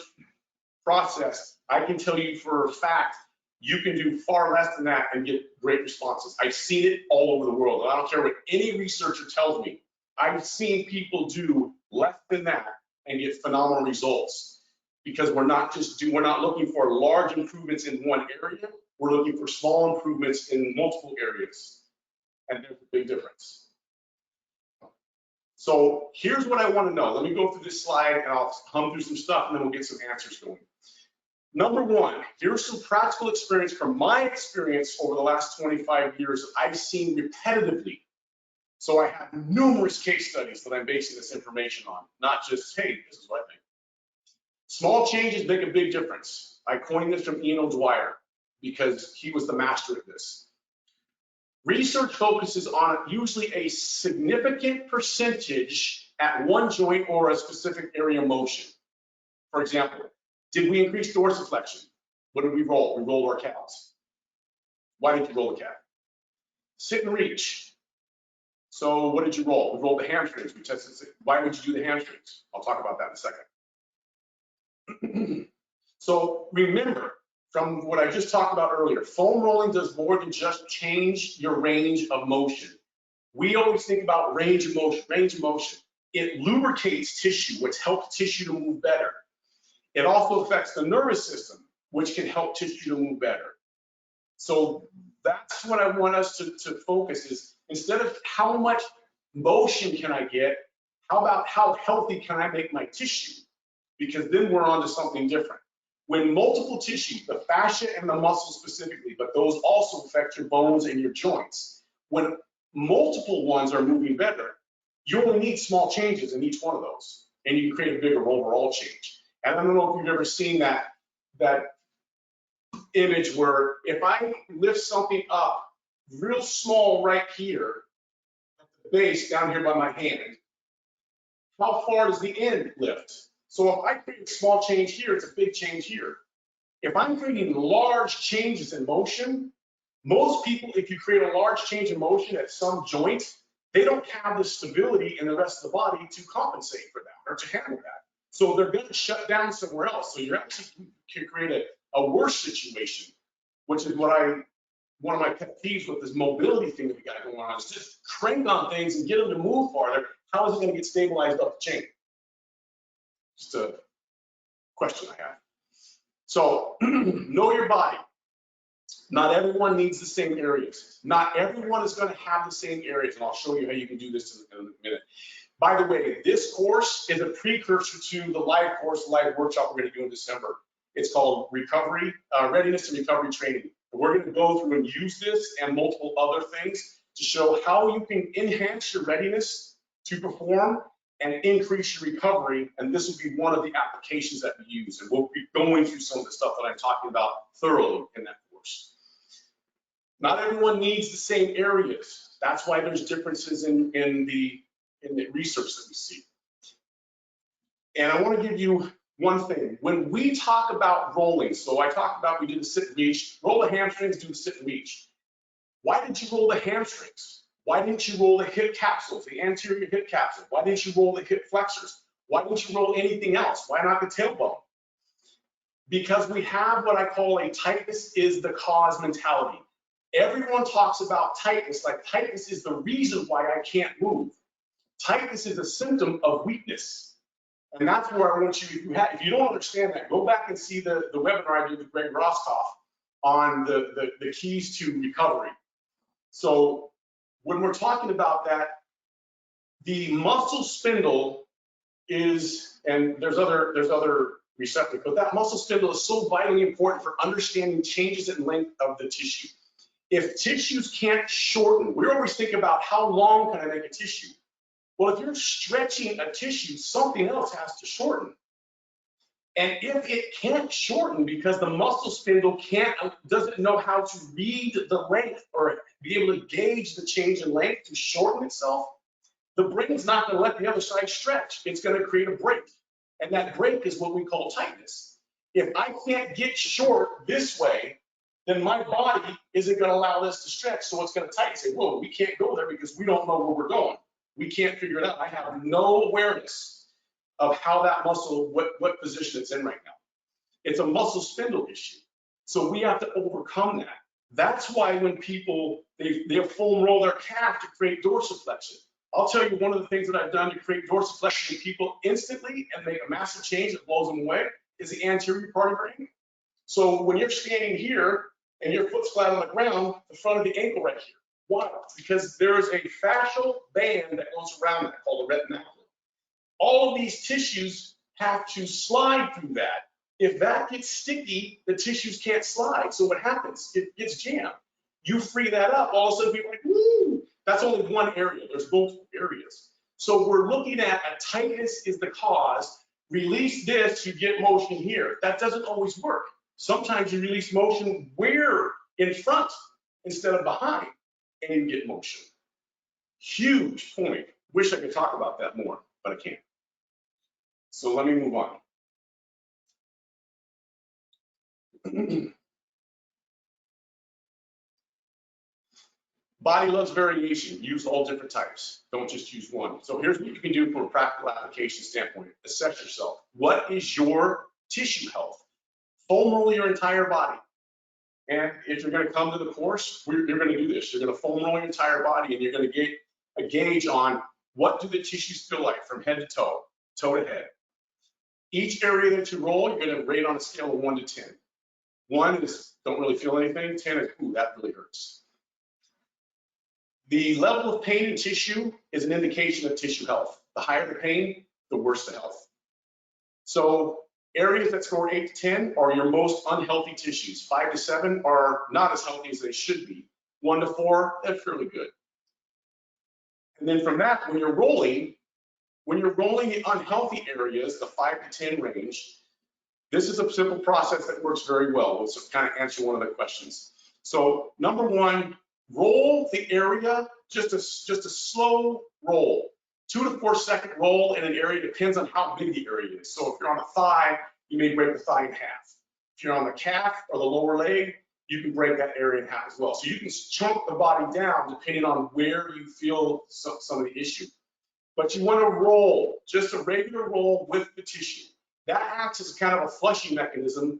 process. I can tell you for a fact, you can do far less than that and get great responses. I've seen it all over the world. I don't care what any researcher tells me. I've seen people do less than that and get phenomenal results because we're not looking for large improvements in one area. We're looking for small improvements in multiple areas. And there's a big difference. So here's what I want to know. Let me go through this slide and I'll hum through some stuff and then we'll get some answers going. Number one, here's some practical experience from my experience over the last 25 years that I've seen repetitively. So I have numerous case studies that I'm basing this information on, not just, hey, this is what I think. Small changes make a big difference. I coined this from Ian O'Dwyer because he was the master of this. Research focuses on usually a significant percentage at one joint or a specific area of motion. For example, did we increase dorsiflexion? What did we roll? We rolled our calves. Why did you roll the calf? Sit and reach. So what did you roll? We rolled the hamstrings. We tested. Why would you do the hamstrings? I'll talk about that in a second. So remember, from what I just talked about earlier, foam rolling does more than just change your range of motion. We always think about range of motion, It lubricates tissue, which helps tissue to move better. It also affects the nervous system, which can help tissue to move better. So that's what I want us to focus is, instead of how much motion can I get, how about how healthy can I make my tissue? Because then we're on to something different. When multiple tissues, the fascia and the muscles specifically, but those also affect your bones and your joints. When multiple ones are moving better, you only need small changes in each one of those, and you can create a bigger overall change. And I don't know if you've ever seen that image where if I lift something up real small right here, at the base down here by my hand, how far does the end lift? So if I create a small change here, it's a big change here. If I'm creating large changes in motion, most people, if you create a large change in motion at some joint, they don't have the stability in the rest of the body to compensate for that or to handle that. So they're going to shut down somewhere else. So you're actually can create a worse situation, which is one of my pet peeves with this mobility thing that we got going on, is just crank on things and get them to move farther. How is it going to get stabilized up the chain? Just a question I have. So know your body. Not everyone needs the same areas. Not everyone is going to have the same areas, and I'll show you how you can do this in a minute. By the way, this course is a precursor to the live course, live workshop we're going to do in December. It's called Recovery, Readiness and Recovery Training. And we're going to go through and use this and multiple other things to show how you can enhance your readiness to perform and increase your recovery. And this will be one of the applications that we use. And we'll be going through some of the stuff that I'm talking about thoroughly in that course. Not everyone needs the same areas. That's why there's differences in the research that we see. And I want to give you one thing. When we talk about rolling, so I talked about we did the sit and reach, roll the hamstrings, do the sit and reach. Why didn't you roll the hamstrings? Why didn't you roll the hip capsules, the anterior hip capsule? Why didn't you roll the hip flexors? Why didn't you roll anything else? Why not the tailbone? Because we have what I call a tightness is the cause mentality. Everyone talks about tightness, like tightness is the reason why I can't move. Tightness is a symptom of weakness. And that's where I want you, if you don't understand that, go back and see the webinar I did with Greg Roscoff on the keys to recovery. So when we're talking about that, the muscle spindle is, and there's other receptors, but that muscle spindle is so vitally important for understanding changes in length of the tissue. If tissues can't shorten, we always think about how long can I make a tissue? Well, if you're stretching a tissue, something else has to shorten. And if it can't shorten because the muscle spindle doesn't know how to read the length or be able to gauge the change in length to shorten itself, the brain's not going to let the other side stretch. It's going to create a break. And that break is what we call tightness. If I can't get short this way, then my body isn't going to allow this to stretch. So it's going to tighten. Say, whoa, we can't go there because we don't know where we're going. We can't figure it out. I have no awareness of how that muscle, what position it's in right now. It's a muscle spindle issue. So we have to overcome that. That's why when people, they foam roll their calf to create dorsiflexion. I'll tell you one of the things that I've done to create dorsiflexion in people instantly and make a massive change that blows them away is the anterior part of your ankle. So when you're standing here and your foot's flat on the ground, the front of the ankle right here. Why? Because there is a fascial band that goes around that called the retinaculum. All of these tissues have to slide through that. If that gets sticky, the tissues can't slide. So what happens? It gets jammed. You free that up, all of a sudden people are like, woo! That's only one area. There's multiple areas. So we're looking at a tightness is the cause. Release this, you get motion here. That doesn't always work. Sometimes you release motion where in front instead of behind, and you get motion. Huge point. Wish I could talk about that more, but I can't. So let me move on. Body loves variation. Use all different types. Don't just use one. So here's what you can do from a practical application standpoint. Assess yourself. What is your tissue health? Foam roll your entire body. And if you're going to come to the course, you're going to do this. You're going to foam roll your entire body, and you're going to get a gauge on what do the tissues feel like from head to toe, toe to head. Each area that you roll, you're gonna rate on a scale of 1 to 10. 1 is don't really feel anything, 10 is, ooh, that really hurts. The level of pain in tissue is an indication of tissue health. The higher the pain, the worse the health. So areas that score 8 to 10 are your most unhealthy tissues. 5 to 7 are not as healthy as they should be. 1 to 4, they're fairly good. And then from that, when you're rolling the unhealthy areas, the 5 to 10 range, this is a simple process that works very well. Let's kind of answer one of the questions. So number 1, roll the area, just a slow roll. 2 to 4 second roll in an area depends on how big the area is. So if you're on a thigh, you may break the thigh in half. If you're on the calf or the lower leg, you can break that area in half as well. So you can chunk the body down depending on where you feel some of the issue. But you want to roll, just a regular roll with the tissue. That acts as kind of a flushing mechanism,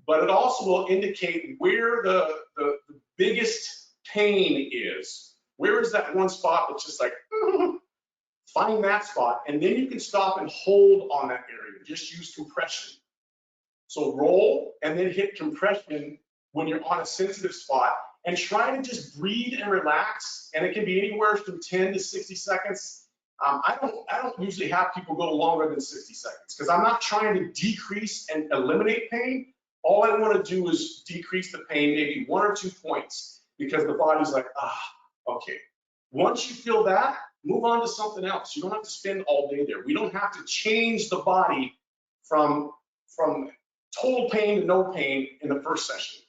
but it also will indicate where the biggest pain is. Where is that one spot that's just like, find that spot, and then you can stop and hold on that area. Just use compression. So roll and then hit compression when you're on a sensitive spot, and try to just breathe and relax. And it can be anywhere from 10 to 60 seconds. I don't usually have people go longer than 60 seconds because I'm not trying to decrease and eliminate pain. All I want to do is decrease the pain, maybe 1 or 2 points, because the body's like, okay. Once you feel that, move on to something else. You don't have to spend all day there. We don't have to change the body from total pain to no pain in the first session.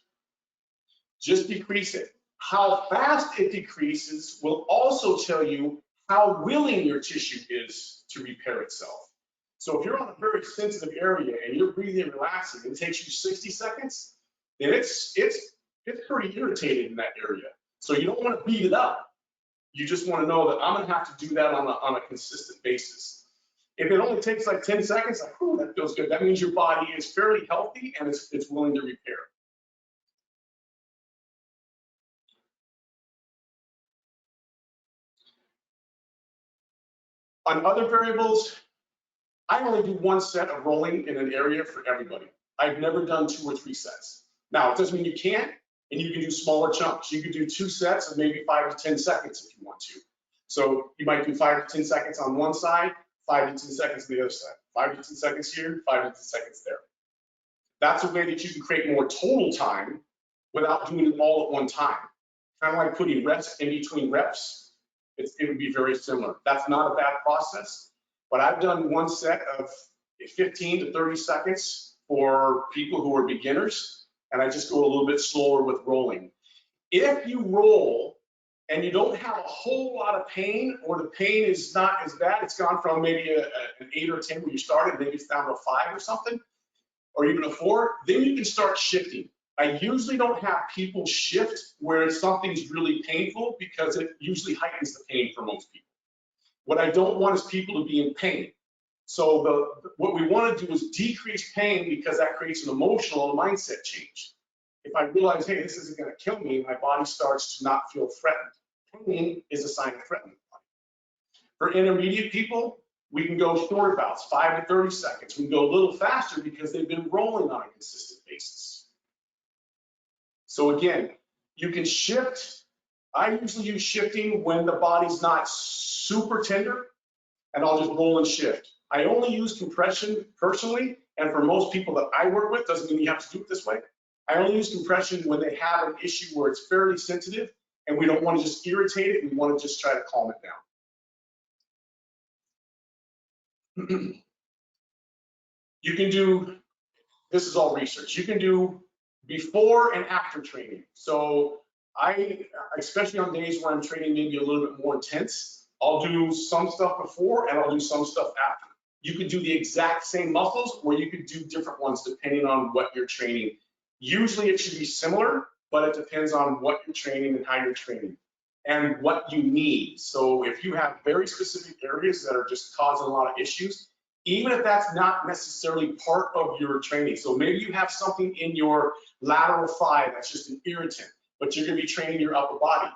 Just decrease it. How fast it decreases will also tell you how willing your tissue is to repair itself. So if you're on a very sensitive area and you're breathing and relaxing, and it takes you 60 seconds, then it's pretty irritated in that area. So you don't want to beat it up. You just want to know that I'm going to have to do that on a consistent basis. If it only takes like 10 seconds, like, oh, that feels good. That means your body is fairly healthy and it's willing to repair. On other variables, I only do 1 set of rolling in an area for everybody. I've never done 2 or 3 sets. Now, it doesn't mean you can't, and you can do smaller chunks. You could do 2 sets of maybe 5 to 10 seconds if you want to. So you might do 5 to 10 seconds on one side, 5 to 10 seconds on the other side, 5 to 10 seconds here, 5 to 10 seconds there. That's a way that you can create more total time without doing it all at one time. Kind of like putting reps in between reps. It would be very similar. That's not a bad process, but I've done 1 set of 15 to 30 seconds for people who are beginners, and I just go a little bit slower with rolling. If you roll and you don't have a whole lot of pain, or the pain is not as bad, it's gone from maybe an 8 or 10 when you started, maybe it's down to a 5 or something, or even a 4, then you can start shifting. I usually don't have people shift where something's really painful because it usually heightens the pain for most people. What I don't want is people to be in pain. So what we want to do is decrease pain, because that creates an emotional and mindset change. If I realize, hey, this isn't going to kill me, my body starts to not feel threatened. Pain is a sign of threatened. For intermediate people, we can go shorter bouts, 5 to 30 seconds. We can go a little faster because they've been rolling on a consistent basis. So again, you can shift. I usually use shifting when the body's not super tender, and I'll just roll and shift. I only use compression personally, and for most people that I work with, doesn't mean you have to do it this way. I only use compression when they have an issue where it's fairly sensitive, and we don't want to just irritate it, we want to just try to calm it down. You can do, this is all research, you can do before and after training. So I, especially on days where I'm training maybe a little bit more intense, I'll do some stuff before and I'll do some stuff after. You could do the exact same muscles, or you could do different ones depending on what you're training. Usually it should be similar, but it depends on what you're training and how you're training and what you need. So if you have very specific areas that are just causing a lot of issues, even if that's not necessarily part of your training. So maybe you have something in your lateral thigh that's just an irritant, but you're going to be training your upper body.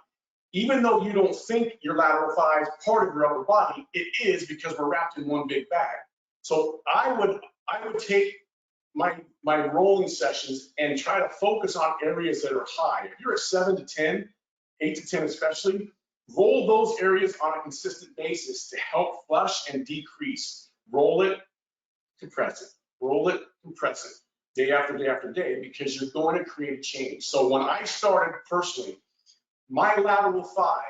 Even though you don't think your lateral thigh is part of your upper body, it is, because we're wrapped in one big bag. So I would I would take my rolling sessions and try to focus on areas that are high. If you're at 7 to 10, 8 to 10 especially, roll those areas on a consistent basis to help flush and decrease. Roll it, compress it, roll it, compress it, day after day after day, because you're going to create change. So when I started personally, my lateral thigh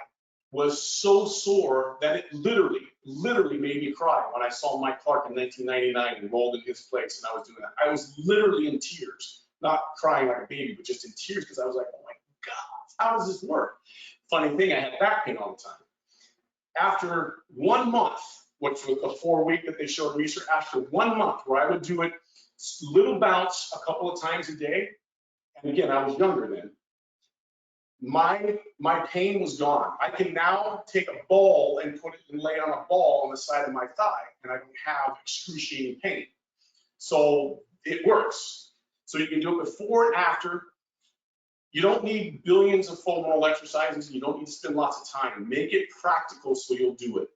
was so sore that it literally made me cry when I saw Mike Clark in 1999 enrolled in his place and I was doing that. I was literally in tears, not crying like a baby, but just in tears because I was like, oh my God, how does this work? Funny thing, I had back pain all the time. After 1 month, which was the 4-week that they showed research, after 1 month where I would do it, little bouts a couple of times a day, and again, I was younger then, my pain was gone. I can now take a ball and put it and lay on a ball on the side of my thigh, and I don't have excruciating pain. So it works. So you can do it before and after. You don't need billions of foam roll exercises. You don't need to spend lots of time. Make it practical so you'll do it.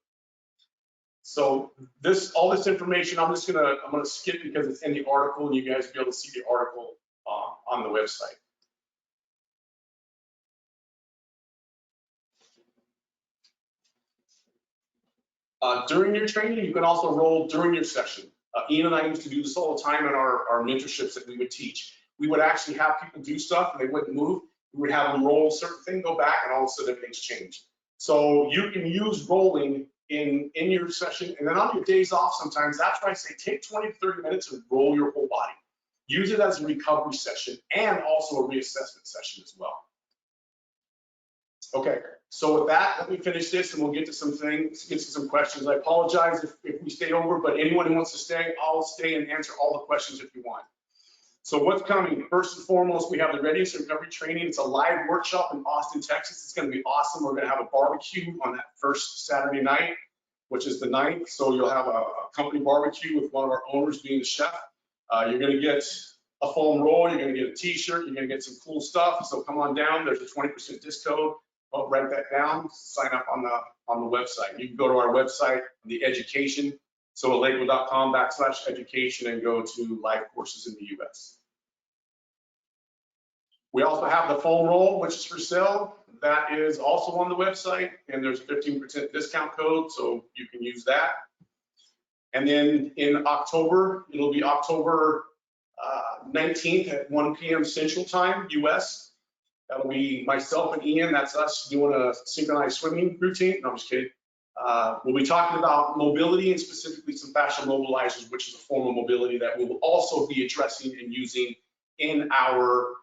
So all this information, I'm gonna skip because it's in the article, and you guys will be able to see the article on the website. During your training, you can also roll during your session. Ian and I used to do this all the time in our mentorships that we would teach. We would actually have people do stuff and they wouldn't move. We would have them roll a certain thing, go back, and all of a sudden things change. So you can use rolling in your session, and then on your days off sometimes, that's why I say take 20 to 30 minutes and roll your whole body. Use it as a recovery session and also a reassessment session as well. Okay, so with that, let me finish this and we'll get to some things, get to some questions. I apologize if we stay over, but anyone who wants to stay, I'll stay and answer all the questions if you want. So what's coming? First and foremost, we have the Readiness and Recovery Training. It's a live workshop in Austin, Texas. It's going to be awesome. We're going to have a barbecue on that first Saturday night, which is the 9th. So you'll have a company barbecue with one of our owners being the chef. You're going to get a foam roll. You're going to get a t-shirt. You're going to get some cool stuff. So come on down. There's a 20% discount. I'll write that down. Sign up on the website. You can go to our website, the education. So eleiko.com/education and go to live courses in the US. We also have the foam roll, which is for sale. That is also on the website, and there's a 15% discount code, so you can use that. And then in October, it'll be October 19th at 1 p.m. Central Time, US. That'll be myself and Ian. That's us doing a synchronized swimming routine. No, I'm just kidding. We'll be talking about mobility and specifically some fascial mobilizers, which is a form of mobility that we will also be addressing and using in our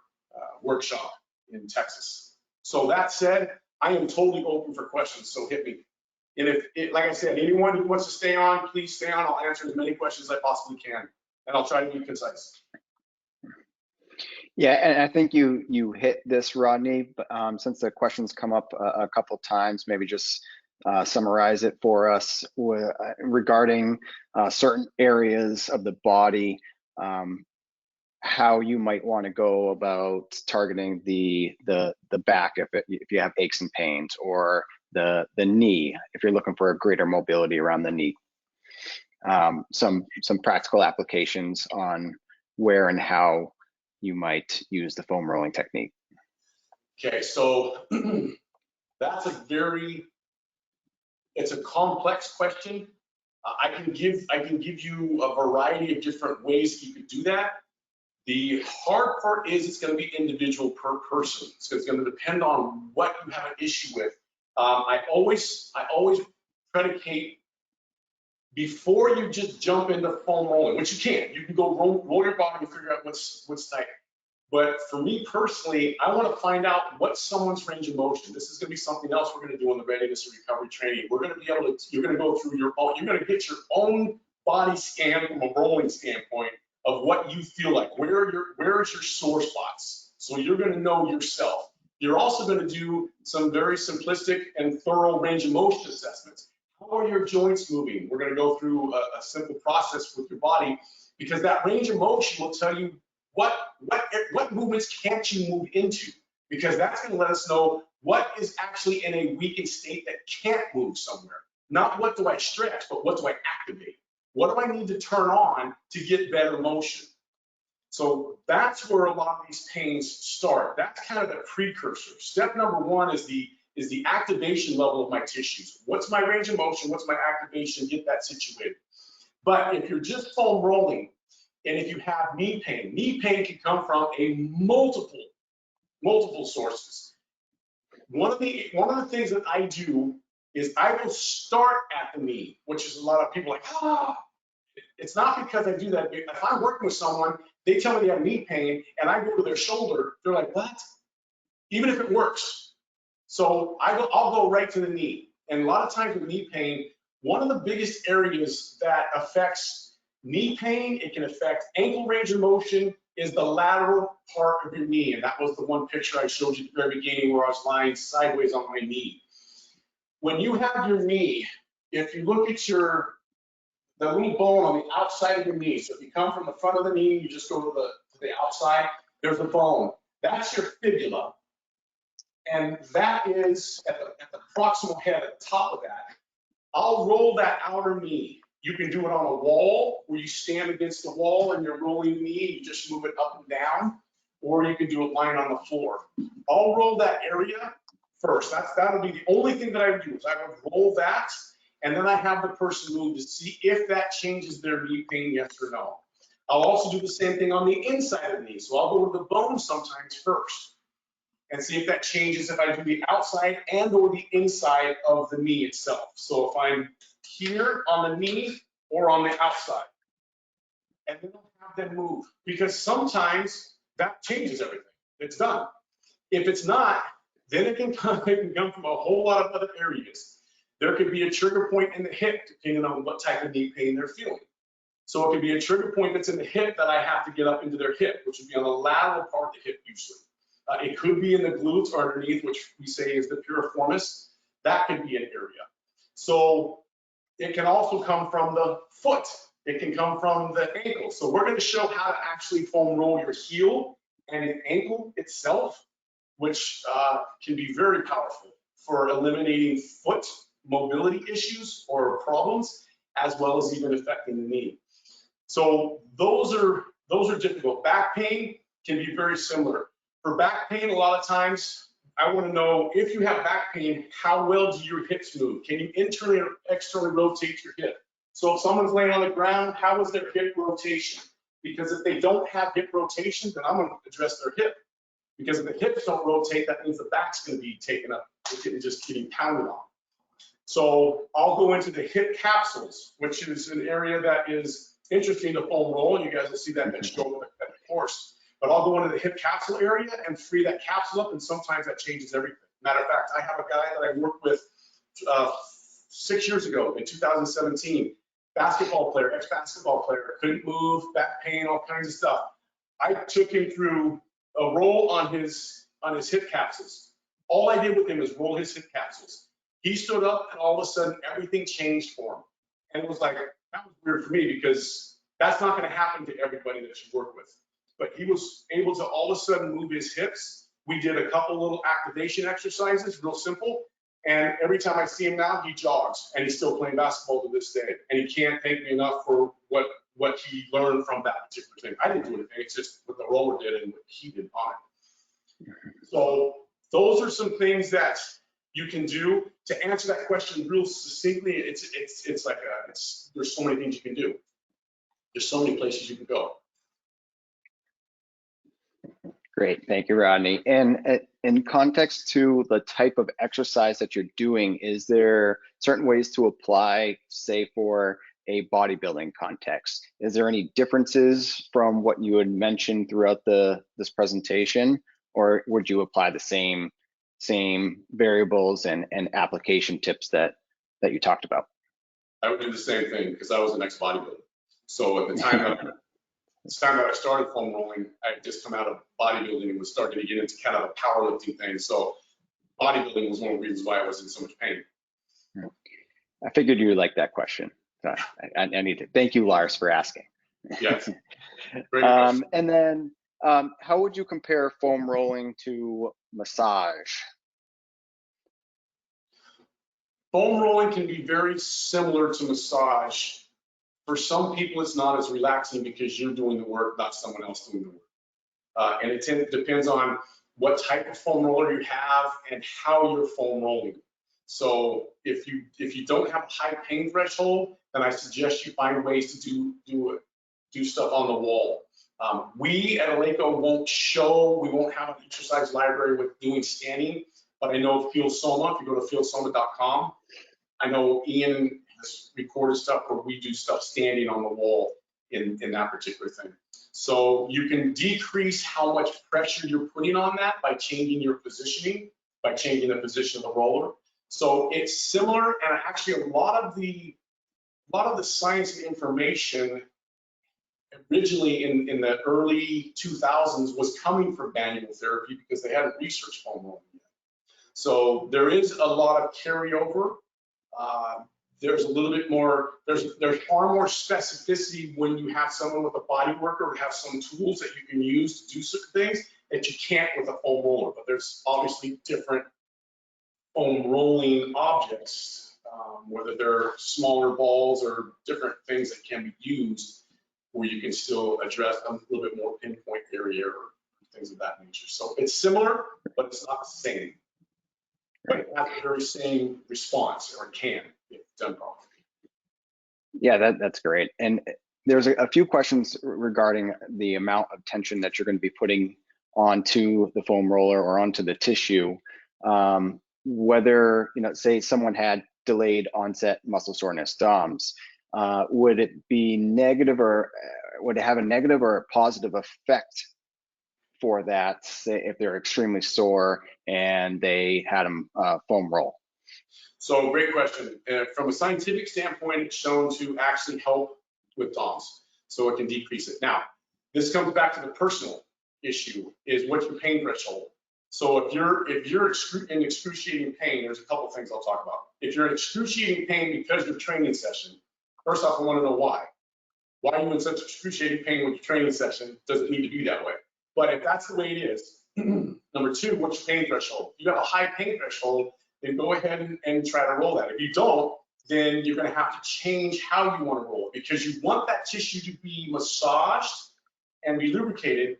workshop in Texas. So that said, I am totally open for questions, so hit me. And like I said, anyone who wants to stay on, please stay on. I'll answer as many questions as I possibly can, and I'll try to be concise. Yeah, and I think you hit this, Rodney, but since the questions come up a couple times, maybe just summarize it for us regarding certain areas of the body, how you might want to go about targeting the back if you have aches and pains, or the knee if you're looking for a greater mobility around the knee. Some practical applications on where and how you might use the foam rolling technique. Okay, so that's it's a complex question. I can give you a variety of different ways that you could do that. The hard part is it's going to be individual per person. So it's going to depend on what you have an issue with. I always predicate before you just jump into foam rolling, which you can. You can go roll your body and figure out what's tight. But for me personally, I want to find out what's someone's range of motion. This is going to be something else we're going to do in the readiness and recovery training. We're going to be able to, you're going to go through your own, you're going to get your own body scan from a rolling standpoint of what you feel like. Where is your sore spots? So you're going to know yourself. You're also going to do some very simplistic and thorough range of motion assessments. How are your joints moving? We're going to go through a simple process with your body, because that range of motion will tell you what movements can't you move into, because that's going to let us know what is actually in a weakened state that can't move somewhere. Not what do I stretch, but what do I activate? What do I need to turn on to get better motion? So that's where a lot of these pains start. That's kind of the precursor. Step number one is the activation level of my tissues. What's my range of motion? What's my activation? Get that situated. But if you're just foam rolling, and if you have knee pain can come from multiple sources. One of the things that I do is I will start at the knee, which is a lot of people like, it's not because I do that. If I'm working with someone, they tell me they have knee pain, and I go to their shoulder, they're like, what? Even if it works. So I'll go right to the knee. And a lot of times with knee pain, one of the biggest areas that affects knee pain, it can affect ankle range of motion, is the lateral part of your knee. And that was the one picture I showed you at the very beginning where I was lying sideways on my knee. When you have your knee, if you look at the little bone on the outside of your knee, so if you come from the front of the knee, you just go to the outside, there's a bone. That's your fibula. And that is at the proximal head, at the top of that. I'll roll that outer knee. You can do it on a wall where you stand against the wall and you're rolling the knee, you just move it up and down, or you can do it lying on the floor. I'll roll that area first. That'll be the only thing that I would do is I would roll that, and then I have the person move to see if that changes their knee pain, yes or no. I'll also do the same thing on the inside of the knee. So I'll go to the bone sometimes first and see if that changes if I do the outside and or the inside of the knee itself. So if I'm here on the knee or on the outside, and then I'll have them move, because sometimes that changes everything. It's done. If it's not, then it can come from a whole lot of other areas. There could be a trigger point in the hip, depending on what type of knee pain they're feeling. So it could be a trigger point that's in the hip that I have to get up into their hip, which would be on the lateral part of the hip usually. It could be in the glutes or underneath, which we say is the piriformis. That could be an area. So it can also come from the foot. It can come from the ankle. So we're going to show how to actually foam roll your heel and an ankle itself, which can be very powerful for eliminating foot mobility issues or problems, as well as even affecting the knee. So those are difficult. Back pain can be very similar. For back pain, a lot of times, I want to know if you have back pain, how well do your hips move? Can you internally or externally rotate your hip? So if someone's laying on the ground, how is their hip rotation? Because if they don't have hip rotation, then I'm going to address their hip. Because if the hips don't rotate, that means the back's going to be taken up. It's just getting pounded on. So I'll go into the hip capsules, which is an area that is interesting to foam roll. You guys will see that show at the course. But I'll go into the hip capsule area and free that capsule up, and sometimes that changes everything. Matter of fact, I have a guy that I worked with 6 years ago in 2017, basketball player, ex-basketball player, couldn't move, back pain, all kinds of stuff. I took him through a roll on his hip capsules. All I did with him is roll his hip capsules. He stood up, and all of a sudden, everything changed for him. And it was like, that was weird for me, because that's not going to happen to everybody that you work with. But he was able to all of a sudden move his hips. We did a couple little activation exercises, real simple. And every time I see him now, he jogs, and he's still playing basketball to this day. And he can't thank me enough for what he learned from that particular thing. I didn't do anything, it's just what the roller did and what he did on it. So those are some things that you can do to answer that question real succinctly. It's like there's so many things you can do. There's so many places you can go. Great, thank you, Rodney. And in context to the type of exercise that you're doing, is there certain ways to apply, say, for a bodybuilding context? Is there any differences from what you had mentioned throughout this presentation, or would you apply the same variables and application tips that you talked about? I would do the same thing, because I was an ex-bodybuilder. So at the time that I started foam rolling, I had just come out of bodybuilding and was starting to get into kind of a powerlifting thing. So bodybuilding was one of the reasons why I was in so much pain. I figured you would like that question. So I need to thank you, Lars, for asking. Yes. And then how would you compare foam rolling to massage? Foam rolling can be very similar to massage For some people, it's not as relaxing because you're doing the work, not someone else doing the work. And it depends on what type of foam roller you have and how you're foam rolling. So if you don't have a high pain threshold, then I suggest you find ways to do stuff on the wall. We at Eleiko we won't have an exercise library with doing standing, but I know Feel Soma, if you go to feelsoma.com, I know Ian has recorded stuff where we do stuff standing on the wall in that particular thing. So you can decrease how much pressure you're putting on that by changing your positioning, by changing the position of the roller. So it's similar, and actually a lot of the science and information originally in the early 2000s was coming from manual therapy because they hadn't researched foam rolling yet. So there is a lot of carryover. There's a little bit more, there's far more specificity when you have someone with a body worker or have some tools that you can use to do certain things that you can't with a foam roller. But there's obviously different foam rolling objects, whether they're smaller balls or different things that can be used where you can still address a little bit more pinpoint area or things of that nature. So it's similar, but it's not the same. But it has the very same response, or it can, if done properly. Yeah, that's great. And there's a few questions regarding the amount of tension that you're going to be putting onto the foam roller or onto the tissue. Whether, say someone had delayed onset muscle soreness, DOMS, would it be negative, or would it have a negative or a positive effect for that, say if they're extremely sore and they had them foam roll? So great question. From a scientific standpoint, it's shown to actually help with DOMS, so it can decrease it. Now, this comes back to the personal issue, is what's your pain threshold? So if you're in excruciating pain, there's a couple things I'll talk about. If you're in excruciating pain because your training session, first off, I want to know why. Why are you in such excruciating pain with your training session? Does it need to be that way? But if that's the way it is, number two, what's your pain threshold? If you have a high pain threshold, then go ahead and try to roll that. If you don't, then you're going to have to change how you want to roll it, because you want that tissue to be massaged and be lubricated,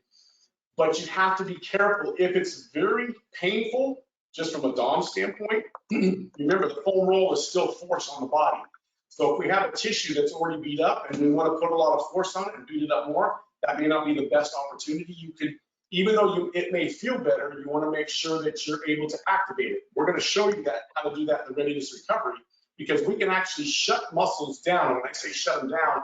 but you have to be careful. If it's very painful, just from a DOM standpoint, remember the foam roll is still force on the body. So if we have a tissue that's already beat up and we want to put a lot of force on it and beat it up more, that may not be the best opportunity. You could, even though it may feel better, you want to make sure that you're able to activate it. We're going to show you how to do that in the readiness recovery, because we can actually shut muscles down. And when I say shut them down,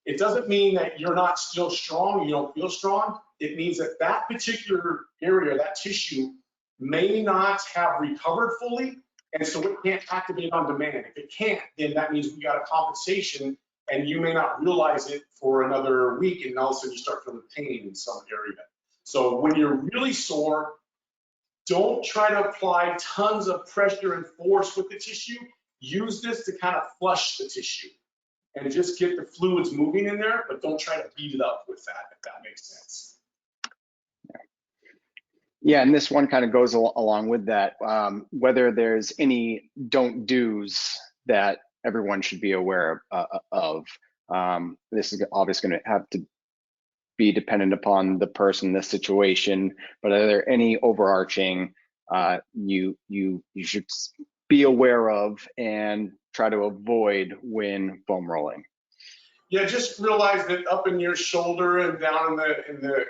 it doesn't mean that you're not still strong, you don't feel strong. It means that that particular area, that tissue, may not have recovered fully, and so it can't activate on demand. If it can't, then that means we got a compensation, and you may not realize it for another week, and all of a sudden you start feeling pain in some area. So when you're really sore, don't try to apply tons of pressure and force with the tissue. Use this to kind of flush the tissue and just get the fluids moving in there, but don't try to beat it up with that, if that makes sense. Yeah, and this one kind of goes along with that, whether there's any don't do's that everyone should be aware of. This is obviously going to have to be dependent upon the person, the situation, but are there any overarching you should be aware of and try to avoid when foam rolling? Yeah, just realize that up in your shoulder and down in the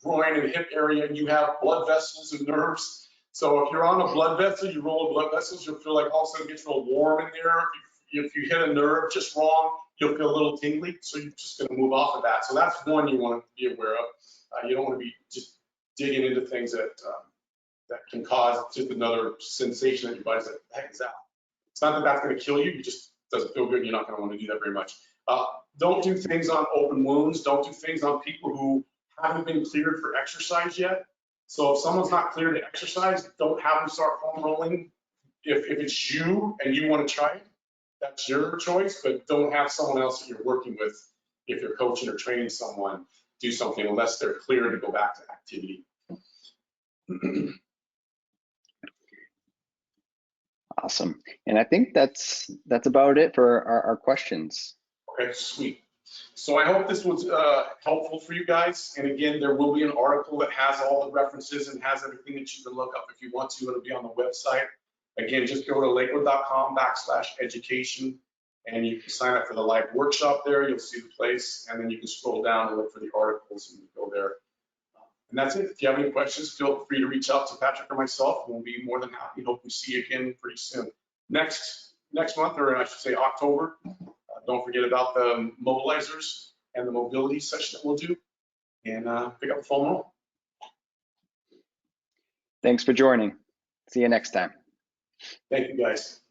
groin and hip area, you have blood vessels and nerves. So if you're on a blood vessel, you roll blood vessels, you'll feel like all of a sudden it gets real warm in there. If you hit a nerve just wrong, you'll feel a little tingly. So you're just going to move off of that. So that's one you want to be aware of. You don't want to be just digging into things that can cause just another sensation that your body's like, heck is that? It's not that that's going to kill you. It just doesn't feel good. And you're not going to want to do that very much. Don't do things on open wounds. Don't do things on people who haven't been cleared for exercise yet. So if someone's not cleared to exercise, don't have them start foam rolling. If it's you and you want to try it, that's your choice, but don't have someone else that you're working with, if you're coaching or training someone, do something unless they're cleared to go back to activity. Awesome. And I think that's about it for our questions. Okay, sweet. So I hope this was helpful for you guys. And again, there will be an article that has all the references and has everything that you can look up if you want to. It'll be on the website. Again, just go to eleiko.com/education and you can sign up for the live workshop there. You'll see the place, and then you can scroll down and look for the articles and go there. And that's it. If you have any questions, feel free to reach out to Patrick or myself. We'll be more than happy. Hope we see you again pretty soon. Next month, or I should say October. Don't forget about the mobilizers and the mobility session that we'll do, and pick up the phone roll. Thanks for joining. See you next time. Thank you, guys.